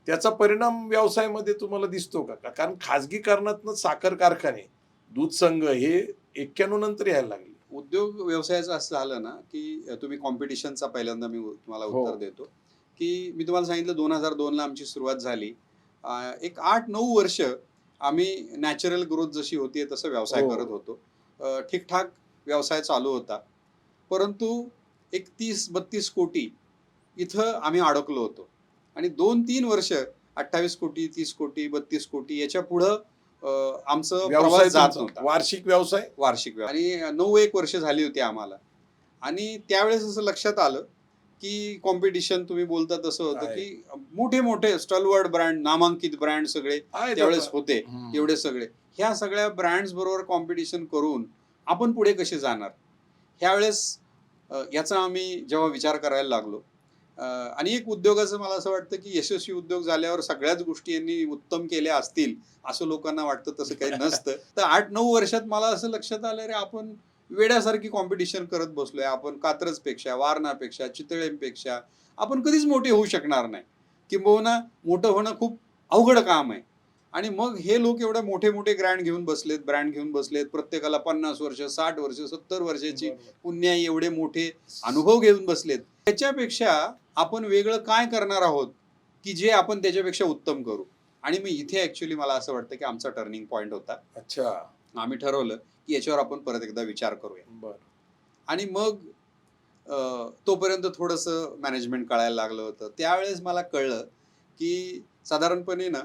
त्याचा परिणाम व्यवसायामध्ये तुम्हाला दिसतो का? कारण खाजगीकरणातनं साखर कारखाने, दूध संघ हे 91 नंतर यायला लागले. उद्योग व्यवसायाचं असं झालं ना, की तुम्ही कॉम्पिटिशनचा पहिल्यांदा मी तुम्हाला हो. उत्तर देतो, की मी तुम्हाला सांगितलं 2002ला आमची सुरुवात झाली. एक 8-9 वर्ष आम्ही नॅचरल ग्रोथ जशी होती तसं व्यवसाय हो. करत होतो. ठीकठाक व्यवसाय चालू होता. परंतु एक 30-32 कोटी इथं आम्ही अडकलो होतो आणि 2-3 वर्ष 28 कोटी, 30 कोटी, 32 कोटी याच्या पुढं आमचं व्यवसाय प्रवास जात तुमचा नव्हता. वार्षिक व्यवसाय. वार्षिक आणि 9-1 वर्ष झाली होती आम्हाला. आणि त्यावेळेस असं लक्षात आलं, की कॉम्पिटिशन तुम्ही बोलता तसं होतं, आहे. की मोठे-मोठे स्टॉलवर्ड ब्रँड, नामांकित ब्रँड सगळे आहे त्यावेळेस त्याचा. होते. हम्म. एवढे सगळे. ह्या सगळ्या ब्रँड्स बरोबर कॉम्पिटिशन करून आपण पुढे कसे जाणार? ह्यावेळेस याचा आम्ही जेव्हा विचार करायला लागलो, आणि एक उद्योगाचं मला असं वाटतं, की यशस्वी उद्योग झाल्यावर सगळ्याच गोष्टी यांनी उत्तम केल्या असतील, असं लोकांना वाटतं. तसं काही नसतं. तर 8-9 वर्षात मला असं लक्षात आलं, रे आपण वेड्यासारखी कॉम्पिटिशन करत बसलोय. आपण कात्रजपेक्षा, वारणापेक्षा, चितळेंपेक्षा आपण कधीच मोठे होऊ शकणार नाही. किंबहुना मोठं होणं खूप अवघड काम आहे. आणि मग हे लोक एवढे मोठे-मोठे ब्रँड घेऊन बसलेत. प्रत्येकाला 50 वर्ष, 60 वर्ष, 70 वर्षाची बरोबर. पुण्याई एवढे मोठे अनुभव घेऊन बसलेत. त्याच्यापेक्षा आपण वेगळं काय करणार आहोत, की जे आपण त्याच्यापेक्षा उत्तम करू? आणि मग इथे ॲक्च्युअली मला असं वाटतं, की आमचा टर्निंग पॉइंट होता. अच्छा. आम्ही ठरवलं, की याच्यावर आपण परत एकदा विचार करूया. बरं. आणि मग तोपर्यंत थोडंसं मॅनेजमेंट कळायला लागलं होतं. त्यावेळेस मला कळलं, की साधारणपणे ना,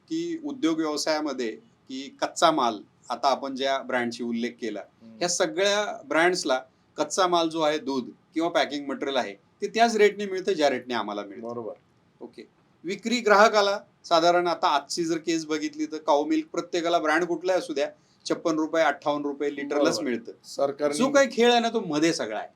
की उद्योग व्यवसायामध्ये, की कच्चा माल, आता आपण ज्या ब्रँडची उल्लेख केला, ह्या सगळ्या ब्रँड्सला कच्चा माल जो आहे दूध किंवा पॅकिंग मटेरियल आहे, ते त्याच रेटने मिळतं ज्या रेटने आम्हाला मिळतं. बरोबर. ओके. विक्री ग्राहकाला साधारण आता आजची जर केस बघितली तर काऊ मिल्क प्रत्येकाला ब्रँड कुठलाही असू द्या, ₹56, ₹58 लिटरलाच बरोबर. मिळतं. सरकारने जो काही खेळ आहे ना, तो मध्ये सगळा आहे,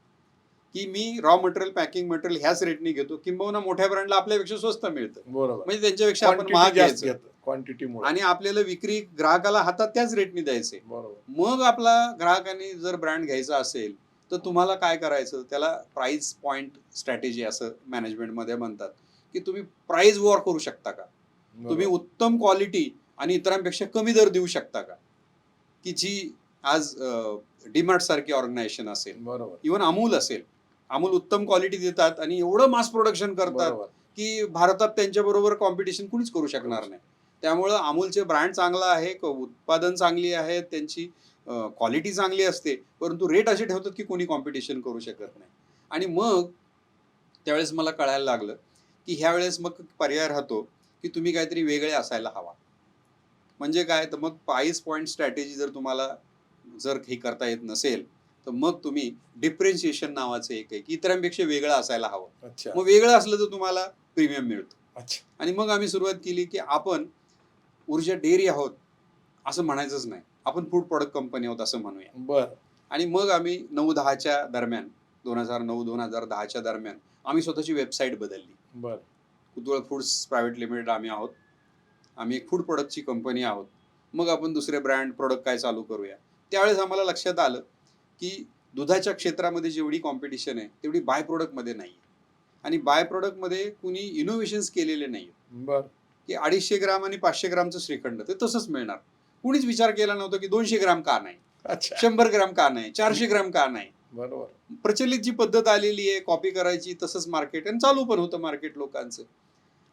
की मी रॉ मटेरियल, पॅकिंग मटेरियल ह्याच रेटने घेतो, किंबहुना मोठ्या ब्रँडला आपल्यापेक्षा स्वस्त मिळतं, बरोबर. म्हणजे त्यांच्यापेक्षा आपण महाग घ्यायचं क्वांटिटीमुळे. आणि आपल्याला विक्री ग्राहकाला हातात त्याच रेटने द्यायचे. बरोबर. मग आपला ग्राहकांनी जर ब्रँड घ्यायचा असेल तर तुम्हाला काय करायचं, त्याला प्राइस पॉइंट स्ट्रॅटेजी असं मॅनेजमेंटमध्ये म्हणतात, की तुम्ही प्राइस वॉर करू शकता का? तुम्ही बरोबर. उत्तम क्वालिटी आणि इतरांपेक्षा कमी दर देऊ शकता का? की जी आज डीमार्ट सारखी ऑर्गनायझेशन असेल, बरोबर. इव्हन अमूल असेल, अमूल उत्तम क्वालिटी देतात आणि एवढं मास प्रोडक्शन करतात बरोबर. की भारतात त्यांच्याबरोबर कॉम्पिटिशन कुणीच करू शकणार नाही. त्यामुळं अमूलचे ब्रँड चांगला आहे, उत्पादन चांगली आहे, त्यांची क्वालिटी चांगली असते, परंतु रेट असे ठेवतात की कोणी कॉम्पिटिशन करू शकत नाही. आणि मग त्यावेळेस मला कळायला लागलं की ह्या वेळेस मग पर्याय राहतो की तुम्ही काहीतरी वेगळे असायला हवा. म्हणजे काय, तर मग 5 पॉइंट स्ट्रॅटेजी जर तुम्हाला जर हे करता येत नसेल, तर मग तुम्ही डिफरन्शिएशन नावाचं एक आहे की इतरांपेक्षा वेगळं असायला हवं. अच्छा. मग वेगळं असलं तर तुम्हाला प्रीमियम मिळतो. अच्छा. आणि मग आम्ही सुरुवात केली की आपण ऊर्जा डेअरी आहोत असं म्हणायचंच नाही, आपण फूड प्रॉडक्ट कंपनी आहोत असं म्हणूया. बर. आणि मग आम्ही 9-10च्या दरम्यान, 2009-2010च्या दरम्यान आम्ही स्वतःची वेबसाईट बदलली. बर. कुतूहल फूड्स प्रायव्हेट लिमिटेड आम्ही आहोत. आम्ही एक फूड प्रोडक्टची कंपनी आहोत. मग आपण दुसरे ब्रँड प्रोडक्ट काय चालू करूया. त्यावेळेस आम्हाला लक्षात आलं की दुधाच्या क्षेत्रामध्ये जेवढी कॉम्पिटिशन आहे तेवढी बाय प्रोडक्टमध्ये नाही आहे. आणि बाय प्रोडक्टमध्ये कुणी इनोव्हेशन्स केलेले नाही. बर. की 250 ग्राम आणि 500 ग्रामचं श्रीखंड ते तसंच मिळणार. कुणीच विचार केला नव्हता की 200 ग्राम का नाही, अच्छा. 100 ग्राम का नाही, 400 ग्राम का नाही. बरोबर. प्रचलित जी पद्धत आलेली आहे कॉपी करायची, तसंच मार्केट आणि चालू पण होतं मार्केट लोकांचं.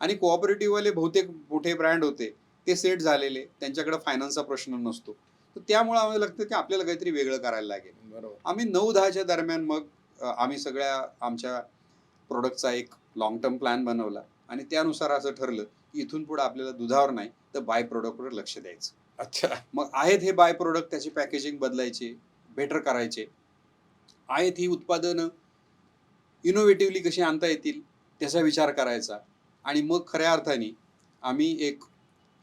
आणि कोऑपरेटिव्हवाले बहुतेक मोठे ब्रँड होते, ते सेट झालेले, त्यांच्याकडे फायनान्सचा प्रश्न नसतो. तर त्यामुळे आम्हाला लागतं की आपल्याला काहीतरी वेगळं करायला लागेल. बरोबर. आम्ही 9-10च्या दरम्यान मग आम्ही सगळ्या आमच्या प्रोडक्टचा एक लॉंग टर्म प्लॅन बनवला आणि त्यानुसार असं ठरलं की इथून पुढे आपल्याला दुधावर नाही तर बाय प्रोडक्टवर लक्ष द्यायचं. अच्छा. मग आहेत हे बाय प्रोडक्ट, त्याची पॅकेजिंग बदलायचे, बेटर करायचे. आहेत ही उत्पादनं इनोव्हेटिव्हली कशी आणता येतील त्याचा विचार करायचा. आणि मग खऱ्या अर्थाने आम्ही एक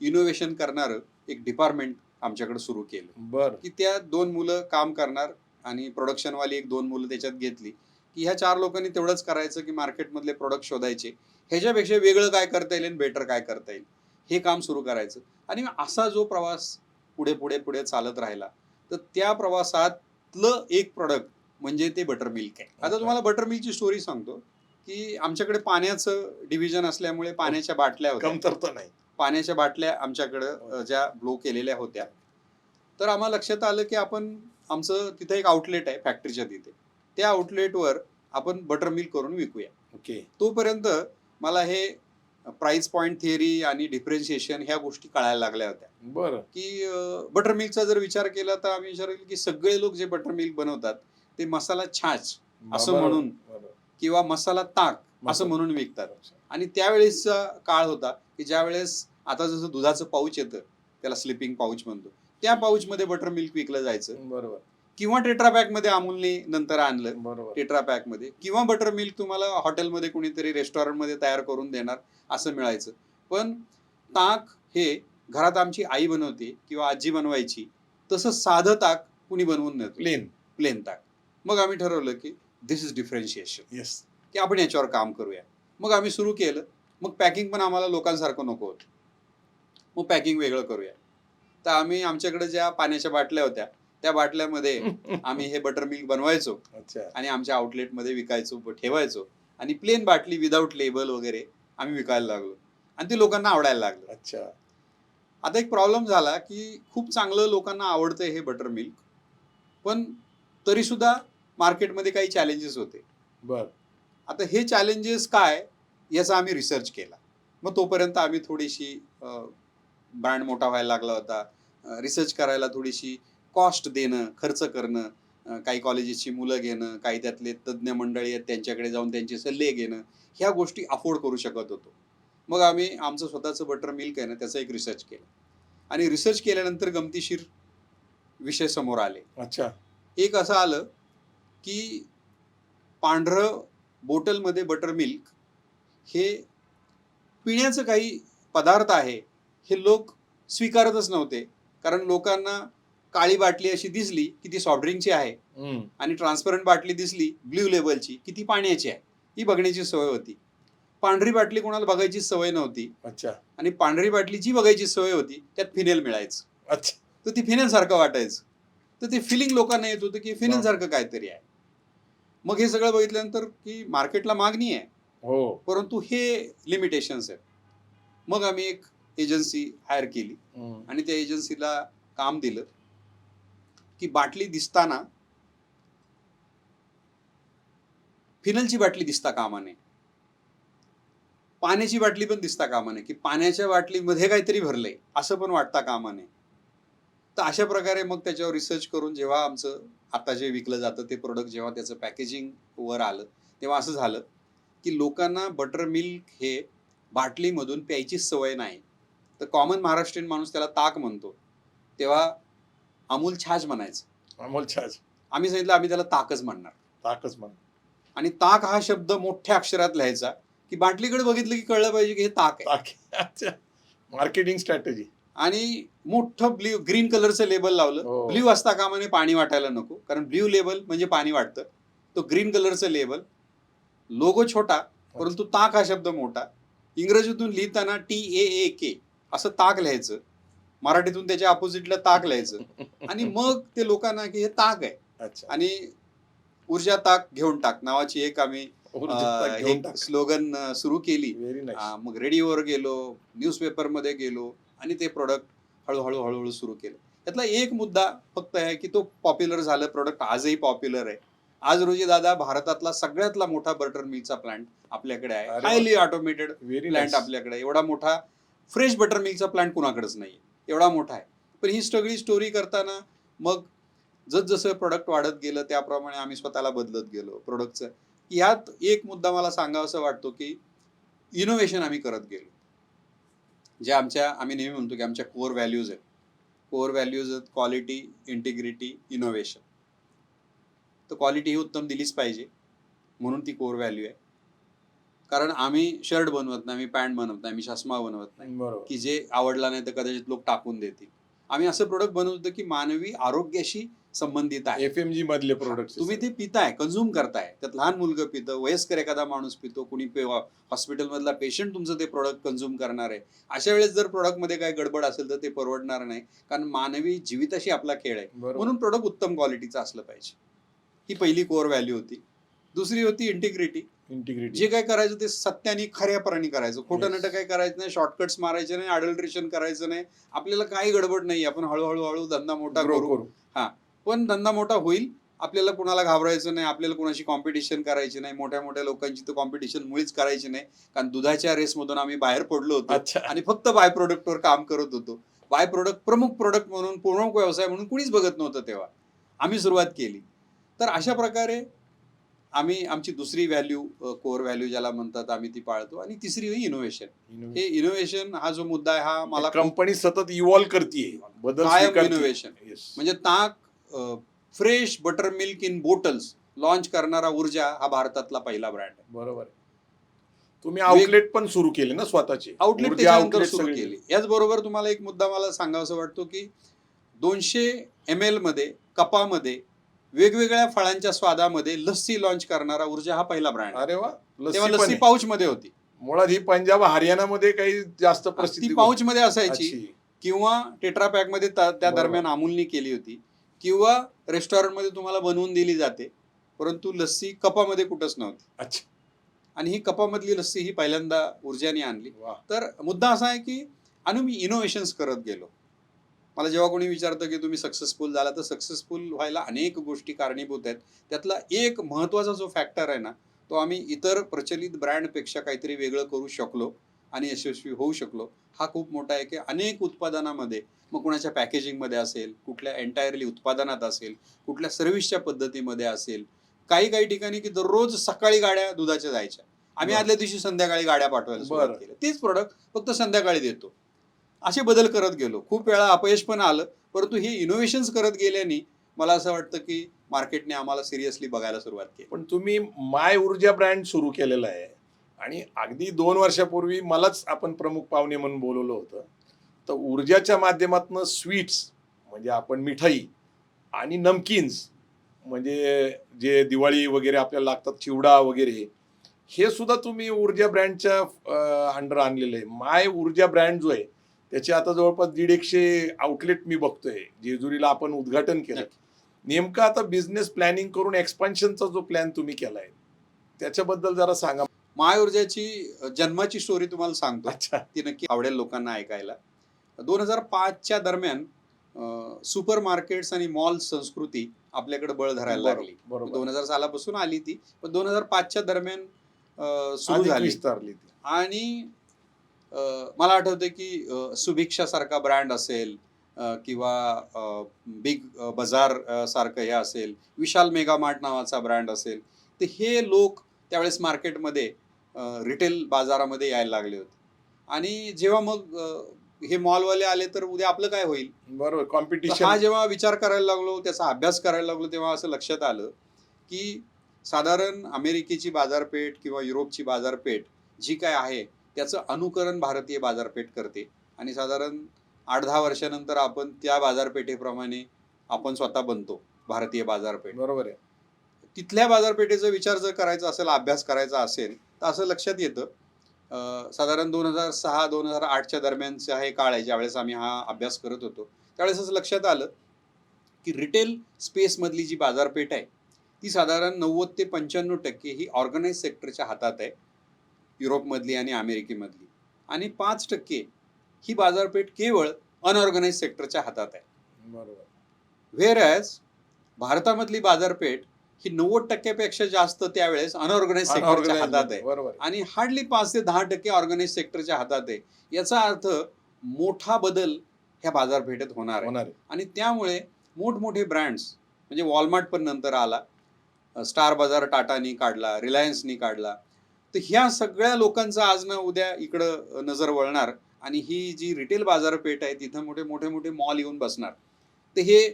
इनोव्हेशन करणारं एक डिपार्टमेंट आमच्याकडे सुरू केलं. बर. की त्या 2 मुलं काम करणार आणि प्रोडक्शनवाली 1-2 मुलं त्याच्यात घेतली की ह्या 4 लोकांनी तेवढंच करायचं की मार्केटमधले प्रोडक्ट शोधायचे, ह्याच्यापेक्षा वेगळं काय करता येईल आणि बेटर काय करता येईल हे काम सुरू करायचं. आणि असा जो प्रवास पुढे पुढे पुढे चालत राहिला, तर त्या प्रवासातलं एक प्रोडक्ट म्हणजे ते बटर मिल्क आहे. आता तुम्हाला बटर मिल्कची स्टोरी सांगतो की आमच्याकडे पाण्याचं डिव्हिजन असल्यामुळे पाण्याच्या बाटल्या होत्या. कमतरता नाही. पाण्याच्या बाटल्या आमच्याकडं ज्या ब्लो केलेल्या होत्या. तर आम्हाला लक्षात आलं की आपण आमचं तिथे एक आउटलेट आहे फॅक्टरीच्या तिथे. त्या आउटलेटवर आपण बटर मिल्क करून विकूया. ओके. तोपर्यंत मला हे प्राइस पॉइंट थिअरी आणि डिफरन्शिएशन ह्या गोष्टी कळायला लागल्या होत्या. बर. की बटर मिल्कचा जर विचार केला तर आम्ही विचार केला की सगळे लोक जे बटर मिल्क बनवतात ते मसाला छाछ असं म्हणून किंवा मसाला ताक असं म्हणून विकतात. आणि त्यावेळेसचा काळ होता की ज्या वेळेस आता जसं दुधाचं पाऊच येतं, त्याला स्लिपिंग पाऊच म्हणतो, त्या पाऊचमध्ये बटर मिल्क विकलं जायचं. बरोबर. किंवा टेट्रा पॅकमध्ये अमूलने नंतर आणलं. बरोबर. टेट्रा पॅकमध्ये किंवा बटर मिल्क तुम्हाला हॉटेलमध्ये कुणीतरी रेस्टॉरंटमध्ये तयार करून देणार असं मिळायचं. पण ताक हे घरात आमची आई बनवते किंवा आजी बनवायची, तसं साधं ताक कुणी बनवून देतो, प्लेन ताक. मग आम्ही ठरवलं की दिस इज डिफरन्शिएशन, येस. की आपण याच्यावर काम करूया. मग आम्ही सुरू केलं. मग पॅकिंग पण आम्हाला लोकांसारखं नको होतं, मग पॅकिंग वेगळं करूया. तर आम्ही आमच्याकडे ज्या पाण्याच्या बाटल्या होत्या त्या बाटल्यामध्ये आम्ही हे बटर मिल्क बनवायचो. अच्छा. आणि आमच्या आउटलेटमध्ये विकायचो, ठेवायचो. आणि प्लेन बाटली विदाऊट लेबल वगैरे आम्ही विकायला लागलो आणि ते लोकांना आवडायला लागलं. अच्छा. आता एक प्रॉब्लेम झाला की खूप चांगलं लोकांना आवडतंय हे बटर मिल्क, पण तरी सुद्धा मार्केटमध्ये काही चॅलेंजेस होते. बर. आता हे चॅलेंजेस काय याचा आम्ही रिसर्च केला. मग तोपर्यंत आम्ही थोडीशी ब्रँड मोठा व्हायला लागला होता. रिसर्च करायला थोडीशी कॉस्ट देणं, खर्च करणं, काही कॉलेजेसची मुलं घेणं, काही त्यातले तज्ज्ञ मंडळी आहेत त्यांच्याकडे जाऊन त्यांचे सल्ले घेणं, ह्या गोष्टी अफोर्ड करू शकत होतो. मग आम्ही आमचं स्वतःचं बटर मिल्क आहे ना त्याचा एक रिसर्च केला. आणि रिसर्च केल्यानंतर गमतीशीर विषय समोर आले. अच्छा. एक असं आलं की पांढरं बॉटलमध्ये बटर मिल्क हे पिण्याचं काही पदार्थ आहे हे लोक स्वीकारतच नव्हते. कारण लोकांना काळी बाटली अशी दिसली की ती सॉफ्ट ड्रिंकची आहे आणि ट्रान्सपरंट बाटली दिसली ब्ल्यू लेबलची की ती पाण्याची आहे, ही बघण्याची सवय होती. पांढरी बाटली कोणाला बघायची सवय नव्हती. अच्छा. आणि पांढरी बाटली जी बघायची सवय होती त्यात फिनेल मिळायचं. अच्छा. तर ती फिनेल सारखं वाटायचं. तर ते फिलिंग लोकांना येत होतं की फिनेल सारखं काहीतरी आहे. मग हे सगळं बघितल्यानंतर की मार्केटला मागणी आहे, हो, परंतु हे लिमिटेशन्स आहेत. मग आम्ही एक एजन्सी हायर केली आणि त्या एजन्सीला काम दिलं की बाटली दिसताना फिनलची बाटली दिसता कामा नये, पाण्याची बाटली पण दिसता कामा नये, की पाण्याच्या बाटलीमध्ये काहीतरी भरलंय असं पण वाटता कामा नये. तर अशा प्रकारे मग त्याच्यावर रिसर्च करून जेव्हा आमचं आता जे विकलं जातं ते प्रोडक्ट जेव्हा त्याचं पॅकेजिंग वर आलं, तेव्हा असं झालं की लोकांना बटर मिल्क हे बाटलीमधून प्यायची सवय नाही. तर कॉमन महाराष्ट्रीयन माणूस त्याला ताक म्हणतो, तेव्हा अमूल छाछ म्हणायचं. अमोल छाछ. आम्ही सांगितलं आम्ही त्याला ताकच म्हणणार. ताकच म्हण. आणि ताक हा शब्द मोठ्या अक्षरात लिहायचा, की बाटलीकडे बघितलं की कळलं पाहिजे की हे ताक आहे. ताक. अच्छा. Marketing strategy. आणि मोठं ब्ल्यू ग्रीन कलरचं लेबल लावलं. हो. ब्ल्यू असता कामा नये, पाणी वाटायला नको, कारण ब्ल्यू लेबल म्हणजे पाणी वाटतं. तो ग्रीन कलरचं लेबल, लोगो छोटा परंतु ताक हा शब्द मोठा. इंग्रजीतून लिहिताना TAAK असं ताक लिहायचं, मराठीतून त्याच्या अपोजिटला ताक लिहायचं आणि मग ते लोकांना की हे ताक आहे. अच्छा. आणि ऊर्जा ताक घेऊन टाक नावाची एक आम्ही एक स्लोगन सुरू केली. Very nice. मग रेडिओवर गेलो, न्यूजपेपरमध्ये गेलो आणि ते प्रोडक्ट हळूहळू हळूहळू सुरू केलं. त्यातला एक मुद्दा फक्त आहे की तो पॉप्युलर झालं, प्रोडक्ट आजही पॉप्युलर आहे. आज रोजी दादा भारतातला सगळ्यातला मोठा बटर मिल्कचा प्लांट आपल्याकडे आहे. अरे वा. Highly automated very plant nice. आपल्याकडे. एवढा मोठा फ्रेश बटर मिल्कचा प्लांट कुणाकडेच नाही, एवढा मोठा आहे. पण ही सगळी स्टोरी करताना मग जसं प्रोडक्ट वाढत गेलं त्याप्रमाणे आम्ही स्वतःला बदलत गेलो प्रोडक्टचं. यात एक मुद्दा मला सांगावासा वाटतो की इनोव्हेशन आम्ही करत गेलो. जे आम्ही नेहमी म्हणतो की आमच्या कोर व्हॅल्यूज आहेत. कोर व्हॅल्यूज आहेत क्वालिटी, इंटिग्रिटी, इनोव्हेशन. तर क्वालिटी ही उत्तम दिलीच पाहिजे, म्हणून ती कोर व्हॅल्यू आहे. कारण आम्ही शर्ट बनवत नाही, आम्ही पॅन्ट बनवत नाही, आम्ही चष्मा बनवत नाही बरोबर. की जे आवडला नाही तर कदाचित लोक टाकून देतील. आम्ही असं प्रोडक्ट बनवतो की मानवी आरोग्याशी संबंधित आहे. FMG मधले प्रोडक्ट तुम्ही ते पिताय, कन्झ्युम करताय. त्यात लहान मुलगा पितं, वयस्कर एखादा माणूस पितो, कुणी हॉस्पिटलमधला पेशंट तुमचं ते प्रोडक्ट कन्झ्युम करणार आहे. अशा वेळेस जर प्रोडक्टमध्ये काही गडबड असेल तर ते परवडणार नाही, कारण मानवी जीविताशी आपला खेळ आहे. म्हणून प्रोडक्ट उत्तम क्वालिटीचं असलं पाहिजे. ही पहिली कोर व्हॅल्यू होती. दुसरी होती इंटिग्रिटी. जे काय करायचं ते सत्याने खऱ्यापराने करायचं. खोटं नटं काही करायचं नाही, शॉर्टकट्स मारायचे नाही, अडल्ट्रेशन करायचं नाही. आपल्याला काही गडबड नाही, आपण हळूहळू धंदा मोठा करू. पण धंदा मोठा होईल, आपल्याला कुणाला घाबरायचं नाही, आपल्याला कुणाशी कॉम्पिटिशन करायची नाही. मोठ्या मोठ्या लोकांची तर कॉम्पिटिशन मुळीच करायची नाही, कारण दुधाच्या रेसमधून आम्ही बाहेर पडलो होतो आणि फक्त बाय प्रोडक्टवर काम करत होतो. बाय प्रोडक्ट प्रमुख प्रोडक्ट म्हणून, प्रमुख व्यवसाय म्हणून कुणीच बघत नव्हतं तेव्हा आम्ही सुरुवात केली. तर अशा प्रकारे आम्ही आमची दुसरी व्हॅल्यू, कोर व्हॅल्यू ज्याला म्हणतात, आम्ही ती पाळतो. आणि तिसरी ही इनोव्हेशन. हे इनोव्हेशन हा जो मुद्दा आहे हा मला कंपनी सतत इव्हॉल्व करते, बदल कायम इनोव्हेशन. म्हणजे ताक fresh butter milk in bottles launch करणारा ऊर्जा हा भारतातला पहिला ब्रँड आहे. बरोबर. तुम्ही आउटलेट पण सुरू केले ना स्वतःचे? आउटलेट त्याच्यानंतर सुरू केली. याचबरोबर तुम्हाला एक मुद्दा मला सांगावासा वाटतो की 200 ml मध्ये कपामध्ये वेगवेगळ्या फळांच्या स्वादामध्ये लस्सी लॉन्च करणारा ऊर्जा हा पहिला ब्रँड. अरे वा. तेव्हा लस्सी पाऊच मध्ये होती. मुळात ही पंजाब हरियाणामध्ये काही जास्त प्रसिद्धी पाऊच मध्ये असायची, किंवा टेट्रा पॅक मध्ये त्या दरम्यान अमूलनी केली होती, किंवा रेस्टॉरंट मध्ये तुम्हाला बनवून दिली जाते. परंतु लस्सी कपामध्ये कुठंच नव्हती. अच्छा. आणि ही कपामधली लस्सी ही पहिल्यांदा ऊर्जाने आणली. तर मुद्दा असा आहे की मी इनोव्हेशन्स करत गेलो. मला जेव्हा कोणी विचारतं की तुम्ही सक्सेसफुल झाला, तर सक्सेसफुल व्हायला अनेक गोष्टी कारणीभूत आहेत. त्यातला एक महत्त्वाचा जो फॅक्टर आहे ना, तो आम्ही इतर प्रचलित ब्रँडपेक्षा काहीतरी वेगळं करू शकलो आणि यशस्वी होऊ शकलो. हा खूप मोठा आहे की अनेक उत्पादनामध्ये, मग कुणाच्या पॅकेजिंगमध्ये असेल, कुठल्या एंटायरली उत्पादनात असेल, कुठल्या सर्व्हिसच्या पद्धतीमध्ये असेल, काही ठिकाणी की दररोज सकाळी गाड्या दुधाच्या जायच्या, आम्ही आदल्या दिवशी संध्याकाळी गाड्या पाठवायला सुरुवात केली. तेच प्रोडक्ट फक्त संध्याकाळी देतो. असे बदल करत गेलो. खूप वेळा अपयश पण आलं, परंतु हे इनोव्हेशन्स करत गेल्याने मला असं वाटतं की मार्केटने आम्हाला सिरियसली बघायला सुरुवात केली. पण तुम्ही माय ऊर्जा ब्रँड सुरू केलेला आहे आणि अगदी 2 वर्षापूर्वी मलाच आपण प्रमुख पाहुणे म्हणून बोलवलं होतं. तर ऊर्जाच्या माध्यमातून स्वीट्स म्हणजे आपण मिठाई आणि नमकीन्स म्हणजे जे दिवाळी वगैरे आपल्याला लागतात, चिवडा वगैरे, हे सुद्धा तुम्ही ऊर्जा ब्रँडच्या अंडर आणलेलं आहे. माय ऊर्जा ब्रँड जो आहे त्याचे आता जवळपास 150 आउटलेट मी बघतोय. जेजुरीला आपण उद्घाटन केलं. नेमकं आता बिझनेस प्लॅनिंग करून एक्सपान्शनचा जो प्लॅन तुम्ही केलाय त्याच्याबद्दल जरा सांगा. माय ऊर्जाची जन्माची स्टोरी तुम्हाला सांगतो. अच्छा. ती नक्की आवडेल लोकांना ऐकायला. 2005च्या दरम्यान सुपर मार्केट्स आणि मॉल संस्कृती आपल्याकडे बळ धरायला लागली. बरोबर 2000 सालापासून आली ती, पण 2005च्या दरम्यान सुरू अधिक झाली. विस्तारली ती. आणि मला आठवतं की सुभिक्षा सारखा ब्रँड असेल, किंवा बिग बाजार सारखं हे असेल, विशाल मेगा मार्ट नावाचा ब्रँड असेल, तर हे लोक त्यावेळेस मार्केटमध्ये रिटेल बाजारामध्ये यायला लागले होते. आणि जेव्हा मग हे मॉलवाले आले तर उद्या आपलं काय होईल. बरोबर तर कॉम्पिटिशन. हा जेव्हा विचार करायला लागलो, त्याचा अभ्यास करायला लागलो, तेव्हा असं लक्षात आलं की साधारण अमेरिकेची बाजारपेठ किंवा युरोपची बाजारपेठ जी काय आहे त्याचं अनुकरण भारतीय बाजारपेठ करते. आणि साधारण 8-10 वर्षानंतर आपण त्या बाजारपेठेप्रमाणे आपण स्वतः बनतो भारतीय बाजारपेठ. बरोबर आहे. तिथल्या बाजारपेठेचा विचार जर करायचा असेल, अभ्यास करायचा असेल, तर असं लक्षात येतं, साधारण 2006-2008च्या दरम्यानचा हे काळ आहे, ज्यावेळेस आम्ही हा अभ्यास करत होतो. त्यावेळेस असं लक्षात आलं की रिटेल स्पेसमधली जी बाजारपेठ आहे ती साधारण 90 ते 95% ही ऑर्गनाइज सेक्टरच्या हातात आहे, युरोपमधली आणि अमेरिकेमधली. आणि 5% ही बाजारपेठ केवळ अनऑर्गनाइज सेक्टरच्या हातात आहे. बरोबर. व्हेअर ॲज भारतामधली बाजारपेठ ही 90% जास्त त्यावेळेस अनऑर्गनाइज सेक्टरच्या Unorganized हातात मध्ये. आहे. बरोबर आहे. आणि हार्डली 5 ते 10% ऑर्गनाइज सेक्टरच्या हातात आहे. याचा अर्थ मोठा बदल ह्या बाजारपेठेत होणार आहे. होणार आहे. आणि त्यामुळे मोठमोठे ब्रँड्स, म्हणजे वॉलमार्ट पण नंतर आला, स्टार बाजार टाटानी काढला, रिलायन्सनी काढला, तर ह्या सगळ्या लोकांचा आज ना उद्या इकडं नजर वळणार. आणि ही जी रिटेल बाजारपेठ आहे तिथं मोठे मोठे मोठे मॉल येऊन बसणार. तर हे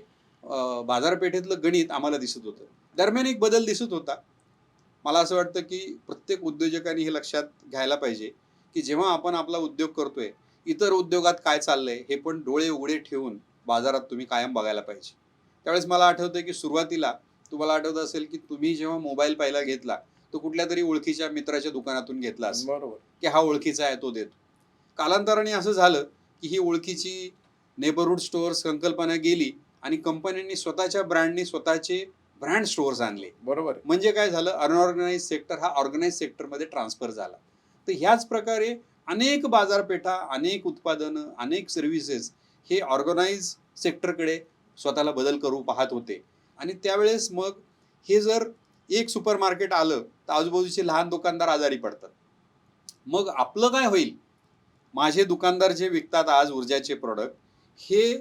बाजारपेठेतलं गणित आम्हाला दिसत होतं. दरम्यान एक बदल दिसत होता. मला असं वाटतं की प्रत्येक उद्योजकांनी हे लक्षात घ्यायला पाहिजे की जेव्हा आपण आपला उद्योग करतोय, इतर उद्योगात काय चाललंय हे पण डोळे उघडे ठेवून बाजारात तुम्ही कायम बघायला पाहिजे. त्यावेळेस मला आठवतंय की सुरुवातीला तुम्हाला आठवत असेल की तुम्ही जेव्हा मोबाईल पहिला घेतला तो कुठल्या तरी ओळखीच्या मित्राच्या दुकानातून घेतला असेल, बरोबर. की हा ओळखीचा आहे तो देतो. कालांतराने असं झालं की ही ओळखीची नेबरहूड स्टोअर संकल्पना गेली आणि कंपन्यांनी स्वतःच्या ब्रँडनी स्वतःचे ब्रँड स्टोअर्स आणले. बरोबर आहे. म्हणजे काय झालं, अनऑर्गनाइज सेक्टर हा ऑर्गनाइज सेक्टरमध्ये ट्रान्सफर झाला. तर ह्याच प्रकारे अनेक बाजारपेठा, अनेक उत्पादनं, अनेक सर्व्हिसेस हे ऑर्गनाइज सेक्टरकडे स्वतःला बदल करू पाहत होते. आणि त्यावेळेस मग हे जर एक सुपर मार्केट आलं तर आजूबाजूचे लहान दुकानदार आजारी पडतात. मग आपलं काय होईल. माझे दुकानदार जे विकतात आज ऊर्जाचे प्रोडक्ट, हे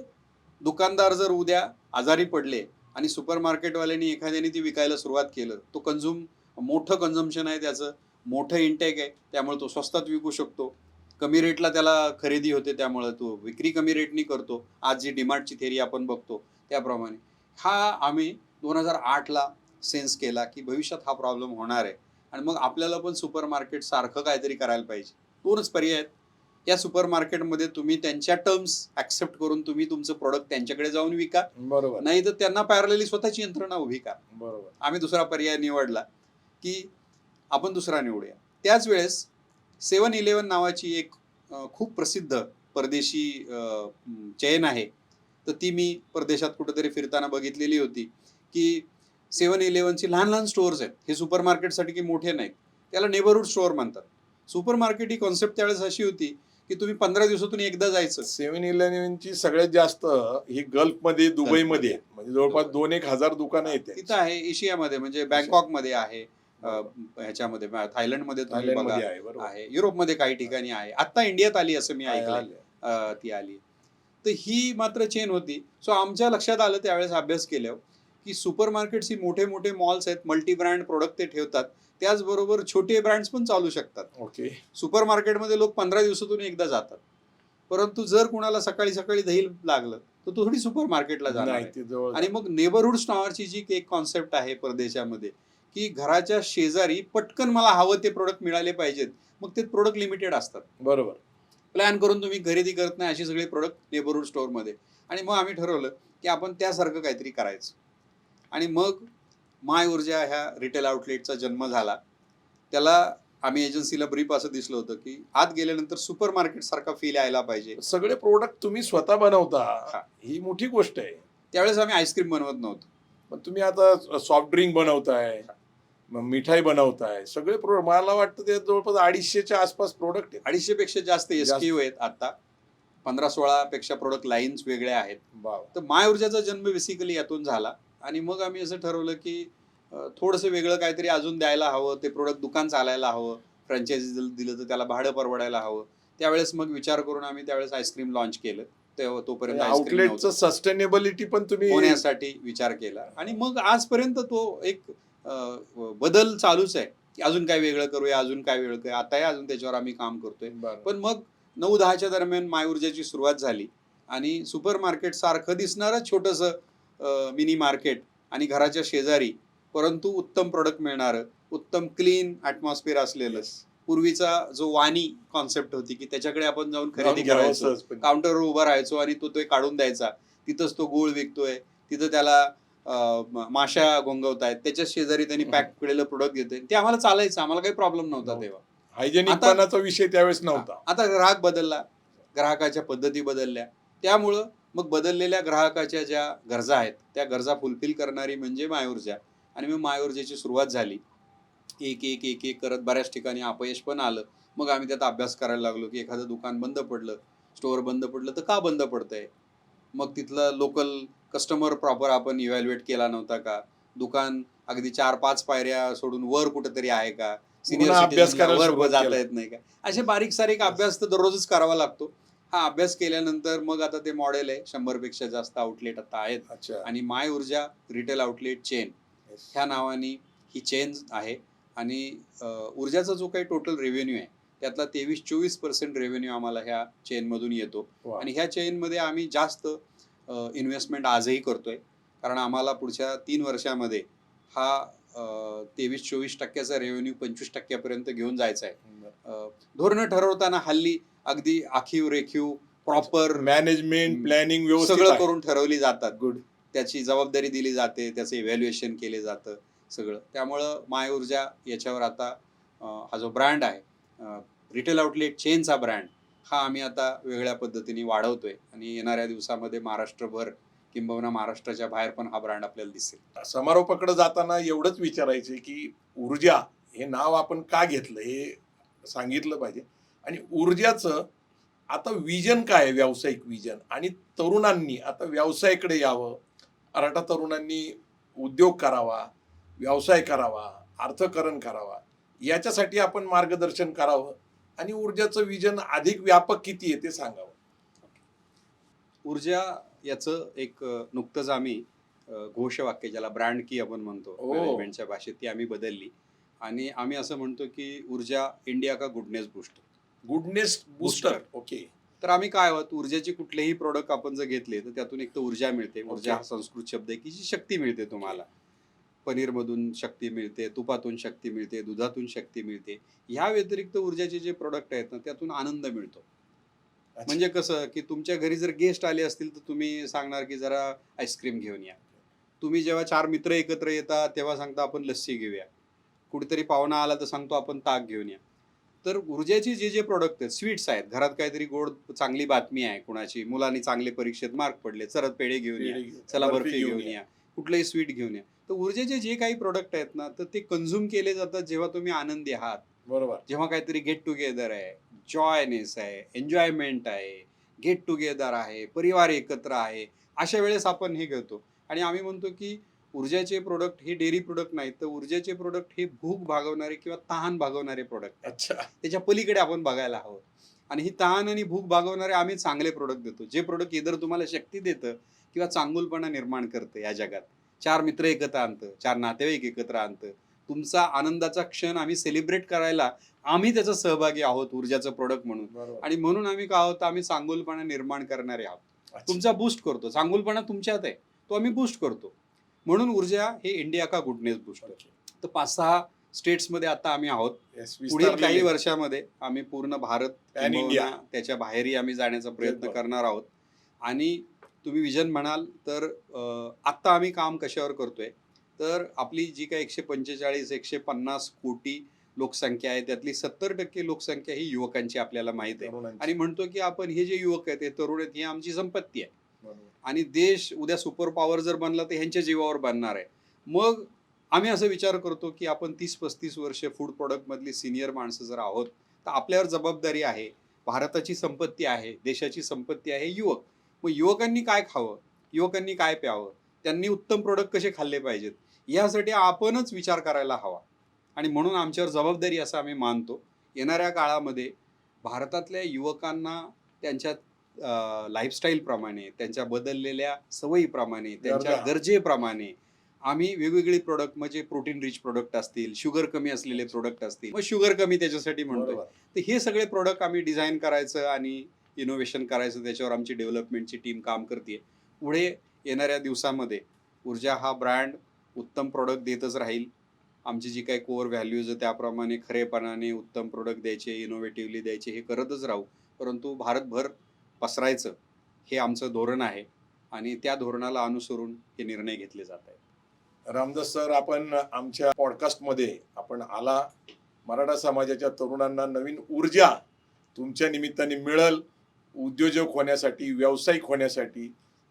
दुकानदार जर उद्या आजारी पडले आणि सुपर मार्केटवाल्यांनी एखाद्याने ती विकायला सुरुवात केलं, तो मोठं कन्झम्पशन आहे त्याचं, मोठं इंटेक आहे, त्यामुळे तो स्वस्तात विकू शकतो. कमी रेटला त्याला खरेदी होते, त्यामुळे तो विक्री कमी रेटनी करतो. आज जी डिमांडची थेरी आपण बघतो त्याप्रमाणे. हा आम्ही 2008ला सेन्स केला की भविष्यात हा प्रॉब्लेम होणार आहे. आणि मग आपल्याला पण सुपर मार्केट सारखं काहीतरी करायला पाहिजे. 2च पर्याय आहेत. या सुपर मार्केटमध्ये तुम्ही त्यांच्या टर्म्स ॲक्सेप्ट करून तुम्ही तुमचं प्रोडक्ट त्यांच्याकडे जाऊन विका, बरोबर. नाही तर त्यांना पॅरलली स्वतःची यंत्रणा उभी करा. बरोबर. आम्ही दुसरा पर्याय निवडला की आपण दुसरा निवडूया. त्याच वेळेस 7-11 नावाची एक खूप प्रसिद्ध परदेशी चेन आहे. तर ती मी परदेशात कुठेतरी फिरताना बघितलेली होती की 7-11ची लहान लहान स्टोअर्स आहेत. हे सुपर मार्केटसाठी की मोठे नाहीत, त्याला नेबरहूड स्टोअर म्हणतात. सुपर मार्केट ही कॉन्सेप्ट त्यावेळेस अशी होती की तुम्ही 15 दिवसातून एकदा जायचं. 7-11ची सगळ्यात जास्त ही गल्फमध्ये, दुबईमध्ये आहे. म्हणजे जवळपास 2,000-1,000 दुकानं आहेत तिथं आहे. एशियामध्ये म्हणजे बँकॉकमध्ये आहे, ह्याच्यामध्ये थायलंडमध्ये तुम्ही बघा थायलंडमध्ये आहे. बरोबर. आहे, युरोपमध्ये काही ठिकाणी आहे. आता इंडियात आली असं मी ऐकलंय. आले. ती आली. तर ही मात्र चेन होती. सो आमच्या लक्षात आलं त्यावेळेस अभ्यास केल्यावर की सुपर मार्केट्स ही मोठे मोठे मॉल्स आहेत, मल्टी ब्रँड प्रोडक्ट ते ठेवतात. त्याचबरोबर छोटे ब्रँड्स पण चालू शकतात. ओके. सुपर मार्केटमध्ये लोक 15 दिवसातून एकदा जातात. परंतु जर कुणाला सकाळी सकाळी दही लागलं तर तो थोडी सुपर मार्केटला जाणार नाही आहे. ते जवळ. आणि मग नेबरहूड नावाची जी एक कॉन्सेप्ट आहे परदेशामध्ये, की घराच्या शेजारी पटकन मला हवं ते प्रोडक्ट मिळाले पाहिजेत, मग ते प्रोडक्ट लिमिटेड असतात. बरोबर. प्लॅन करून तुम्ही खरेदी करत नाही असे सगळे प्रोडक्ट नेबरहूड स्टोअरमध्ये. आणि मग आम्ही ठरवलं की आपण त्यासारखं काहीतरी करायचं. आणि मग माय ऊर्जा ह्या रिटेल आउटलेटचा जन्म झाला. त्याला आम्ही एजन्सीला ब्रीफ असं दिसलं होतं की आत गेल्यानंतर सुपर मार्केट सारखा फील यायला पाहिजे. सगळे प्रोडक्ट तुम्ही स्वतः बनवता, हा. ही मोठी गोष्ट आहे. त्यावेळेस आम्ही आईस्क्रीम बनवत नव्हतो. पण तुम्ही आता सॉफ्ट ड्रिंक बनवताय, मग मिठाई बनवताय, सगळे प्रोडक्ट मला वाटतं ते जवळपास 250च्या आसपास प्रोडक्ट आहेत. 250 पेक्षा जास्त SKU आहेत आता. 15-16 पेक्षा प्रोडक्ट लाईन्स वेगळ्या आहेत. वाव. तर माय ऊर्जाचा जन्म बेसिकली यातून झाला. आणि मग आम्ही असं ठरवलं की थोडंसं वेगळं काहीतरी अजून द्यायला हवं, ते प्रोडक्ट दुकान चालायला हवं, फ्रँचायझी दिलं तर त्याला भाडं परवडायला हवं. त्यावेळेस मग विचार करून आम्ही त्यावेळेस आईस्क्रीम लॉन्च केलं. तोपर्यंत आईस्क्रीम आउटलेटचं सस्टेनेबिलिटी पण तुम्ही होण्यासाठी विचार केला. आणि मग आजपर्यंत तो एक बदल चालूच आहे की अजून काय वेगळं करूया, अजून काय वेगळं करूया. आताही अजून त्याच्यावर आम्ही काम करतोय. बरं. पण मग 9-10च्या दरम्यान माय ऊर्जाची सुरुवात झाली आणि सुपर मार्केट सारखं दिसणारं छोटंसं मिनी मार्केट आणि घराच्या शेजारी, परंतु उत्तम प्रोडक्ट मिळणारं, उत्तम क्लीन ॲटमॉस्फिअर असलेलं. पूर्वीचा जो वाणी कॉन्सेप्ट होती की त्याच्याकडे आपण जाऊन खरेदी घ्यावं करायचो, सहजपणे. काउंटरवर उभा राहायचो आणि तो ते काढून द्यायचा. तिथंच तो गूळ विकतोय, तिथं त्याला माशा घोंगवतायत, त्याच्या शेजारी त्यांनी पॅक केलेलं प्रोडक्ट देतोय. ते आम्हाला चालायचं, आम्हाला काही प्रॉब्लेम नव्हता तेव्हा. हायजेनिकपणाचा विषय त्यावेळेस नव्हता. आता ग्राहक बदलला, ग्राहकाच्या पद्धती बदलल्या. त्यामुळं मग बदललेल्या ग्राहकाच्या ज्या गरजा आहेत त्या गरजा फुलफिल करणारी म्हणजे माय ऊर्जा. आणि मग माय ऊर्जेची सुरुवात झाली. एक एक एक एक करत बऱ्याच ठिकाणी अपयश पण आलं. मग आम्ही त्यात अभ्यास करायला लागलो की एखादं दुकान बंद पडलं, स्टोअर बंद पडलं तर का बंद पडतंय? मग तिथलं लोकल कस्टमर प्रॉपर आपण इव्हॅल्युएट केला नव्हता का? दुकान अगदी 4-5 पायऱ्या सोडून वर कुठेतरी आहे का? सिनियर पुन्हा अभ्यास सिटीजनला करायला वर सुरुवात जाता केला. येत नाही का? असे बारीक सारीक अभ्यास तर दररोजच करावा लागतो. हा अभ्यास केल्यानंतर मग आता ते मॉडेल आहे, 100 पेक्षा जास्त आउटलेट आता आहेत. अच्छा. आणि माय ऊर्जा रिटेल आउटलेट चेन Yes. ह्या नावाने ही चेन आहे. आणि ऊर्जाचा जो काही टोटल रेव्हेन्यू आहे त्यातला 23-24% रेव्हेन्यू आम्हाला ह्या चेनमधून येतो. वा. आणि ह्या चेनमध्ये आम्ही जास्त इन्व्हेस्टमेंट आजही करतोय, कारण आम्हाला पुढच्या 3 वर्षामध्ये हा 23-24% रेव्हेन्यू 25% घेऊन जायचा आहे. धोरणं ठरवताना हल्ली अगदी आखीव रेखीव प्रॉपर मॅनेजमेंट प्लॅनिंग व्यवस्थित सगळं आहे. करून ठरवली जातात. गुड. त्याची जबाबदारी दिली जाते, त्याचं इव्हॅल्युएशन केले जातं सगळं. त्यामुळं माय ऊर्जा याच्यावर आता हा जो ब्रँड आहे, रिटेल आउटलेट चेनचा ब्रँड, हा आम्ही आता वेगळ्या पद्धतीने वाढवतोय. आणि येणाऱ्या दिवसामध्ये महाराष्ट्रभर किंबहुना महाराष्ट्राच्या बाहेर पण हा ब्रँड आपल्याला दिसेल. समारोपाकडे जाताना एवढंच विचारायचं की ऊर्जा हे नाव आपण का घेतलं हे सांगितलं पाहिजे. आणि ऊर्जाचं आता विजन काय आहे, व्यावसायिक विजन, आणि तरुणांनी आता व्यवसायाकडे यावं, मराठा तरुणांनी उद्योग करावा, व्यवसाय करावा, अर्थकरण करावा, याच्यासाठी आपण मार्गदर्शन करावं आणि ऊर्जाचं विजन अधिक व्यापक किती आहे ते सांगावं. ऊर्जा याचं एक नुकतंच आम्ही घोषवाक्य, ज्याला ब्रँड की आपण म्हणतो ओ. मॅनेजमेंटच्या भाषेत, ती आम्ही बदलली. आणि आम्ही असं म्हणतो की ऊर्जा इंडिया का goodness booster. Goodness booster. Okay. तर आम्ही काय आहोत, ऊर्जेचे कुठलेही प्रोडक्ट आपण जर घेतले तर त्यातून एक तर ऊर्जा मिळते. ऊर्जा Okay. हा संस्कृत शब्द आहे की जी शक्ती मिळते तुम्हाला. पनीरमधून शक्ती मिळते, तुपातून शक्ती मिळते, दुधातून शक्ती मिळते. ह्या व्यतिरिक्त ऊर्जाचे जे प्रोडक्ट आहेत ना त्यातून आनंद मिळतो. म्हणजे कसं की तुमच्या घरी जर गेस्ट आले असतील तर तुम्ही सांगणार की जरा आईस्क्रीम घेऊन या. तुम्ही जेव्हा 4 मित्र एकत्र येतात तेव्हा सांगता आपण लस्सी घेऊया. कुठेतरी पाहुणा आला तर सांगतो आपण ताक घेऊन या. तर ऊर्जेचे जे जे प्रोडक्ट आहेत, स्वीट्स आहेत, घरात काहीतरी गोड चांगली बातमी आहे, कुणाची मुलांनी चांगले परीक्षेत मार्क पडले, चला पेढे घेऊन या, चला बर्फी घेऊन या, कुठलंही स्वीट घेऊन या. तर ऊर्जेचे जे काही प्रोडक्ट आहेत ना तर ते कन्झ्युम केले जातात जेव्हा तुम्ही आनंदी आहात, बरोबर. जेव्हा काहीतरी गेट टुगेदर आहे, जॉयनेस आहे, एन्जॉयमेंट आहे, गेट टुगेदर आहे, परिवार एकत्र आहे, अशा वेळेस आपण हे घेतो. आणि आम्ही म्हणतो की ऊर्जाचे प्रोडक्ट हे डेअरी प्रोडक्ट नाहीत, तर ऊर्जेचे प्रोडक्ट हे भूक भागवणारे किंवा तहान भागवणारे प्रोडक्ट आहेत. अच्छा. त्याच्या पलीकडे आपण बघायला हवं. आणि ही तहान आणि भूक भागवणारे आम्ही चांगले प्रोडक्ट देतो, जे प्रोडक्ट इधर तुम्हाला शक्ती देतं किंवा चांगुलपणा निर्माण करतं या जगात. 4 मित्र एकत्र आणतं, 4 नातेवाईक एकत्र आणतं. तुमचा आनंदाचा क्षण आम्ही सेलिब्रेट करायला आम्ही त्याचा सहभागी आहोत ऊर्जाचं प्रोडक्ट म्हणून. बरोबर. आणि म्हणून आम्ही का आहोत, आम्ही चांगुलपणा निर्माण करणारे आहोत. अच्छा. तुमचा बूस्ट करतो, चांगुलपणा तुमच्यात आहे, तो आम्ही बूस्ट करतो. म्हणून ऊर्जा हे इंडिया का गुडनेस बूस्टर. तर 5-6 स्टेट्समध्ये आता आम्ही आहोत. Yes, पुढील काही विस्तारलेले. वर्षामध्ये आम्ही पूर्ण भारत Pan India. किंबहुना त्याच्या बाहेरही आम्ही जाण्याचा प्रयत्न जगभर. करणार आहोत. आणि तुम्ही विजन म्हणाल तर आत्ता आम्ही काम कशावर करतोय, तर आपली जी काही 145-150 कोटी लोकसंख्या आहे त्यातली 70% लोकसंख्या ही युवकांची आपल्याला माहित आहे. तरुणांची. आणि म्हणतो की आपण हे जे युवक आहेत, हे तरुण आहेत, ही आमची संपत्ती आहे. बरोबर. आणि देश उद्या सुपर पॉवर जर बनला तर ह्यांच्या जीवावर बनणार आहे. मग आम्ही असं विचार करतो की आपण 30-35 वर्ष फूड प्रोडक्टमधली सिनियर माणसं जर आहोत तर आपल्यावर जबाबदारी आहे भारताची संपत्ती आहे, देशाची संपत्ती आहे युवक. मग युवकांनी काय खावं, युवकांनी काय प्यावं, त्यांनी उत्तम प्रोडक्ट कसे खाल्ले पाहिजेत, यासाठी आपणच विचार करायला हवा. आणि म्हणून आमच्यावर जबाबदारी असं आम्ही मानतो. येणाऱ्या काळामध्ये भारतातल्या युवकांना त्यांच्या लाईफस्टाईलप्रमाणे, त्यांच्या बदललेल्या सवयीप्रमाणे, त्यांच्या गरजा. गरजेप्रमाणे आम्ही वेगवेगळी प्रोडक्ट, म्हणजे प्रोटीन रिच प्रोडक्ट असतील, शुगर कमी असलेले प्रोडक्ट असतील, मग शुगर कमी त्याच्यासाठी म्हणतोय. बरोबर. तर हे सगळे प्रोडक्ट आम्ही डिझाईन करायचं आणि इनोव्हेशन करायचं, त्याच्यावर आमची डेव्हलपमेंटची टीम काम करते. पुढे येणाऱ्या दिवसामध्ये ऊर्जा हा ब्रँड उत्तम प्रोडक्ट देतच राहील. आमची जी काही कोर व्हॅल्यूज आहे त्याप्रमाणे खरेपणाने उत्तम प्रोडक्ट द्यायचे, इनोव्हेटिव्हली द्यायचे, हे करतच राहू. परंतु भारतभर पसरायचं हे आमचं धोरण आहे आणि त्या धोरणाला अनुसरून हे निर्णय घेतले जात आहेत. रामदास सर, आपण आमच्या पॉडकास्टमध्ये आपण आला. मराठा समाजाच्या तरुणांना नवीन ऊर्जा तुमच्या निमित्ताने मिळेल, उद्योजक होण्यासाठी, व्यावसायिक होण्यासाठी.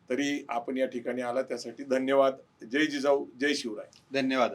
तरी आपण या ठिकाणी आला त्यासाठी धन्यवाद. जय जिजाऊ, जय शिवराय. धन्यवाद.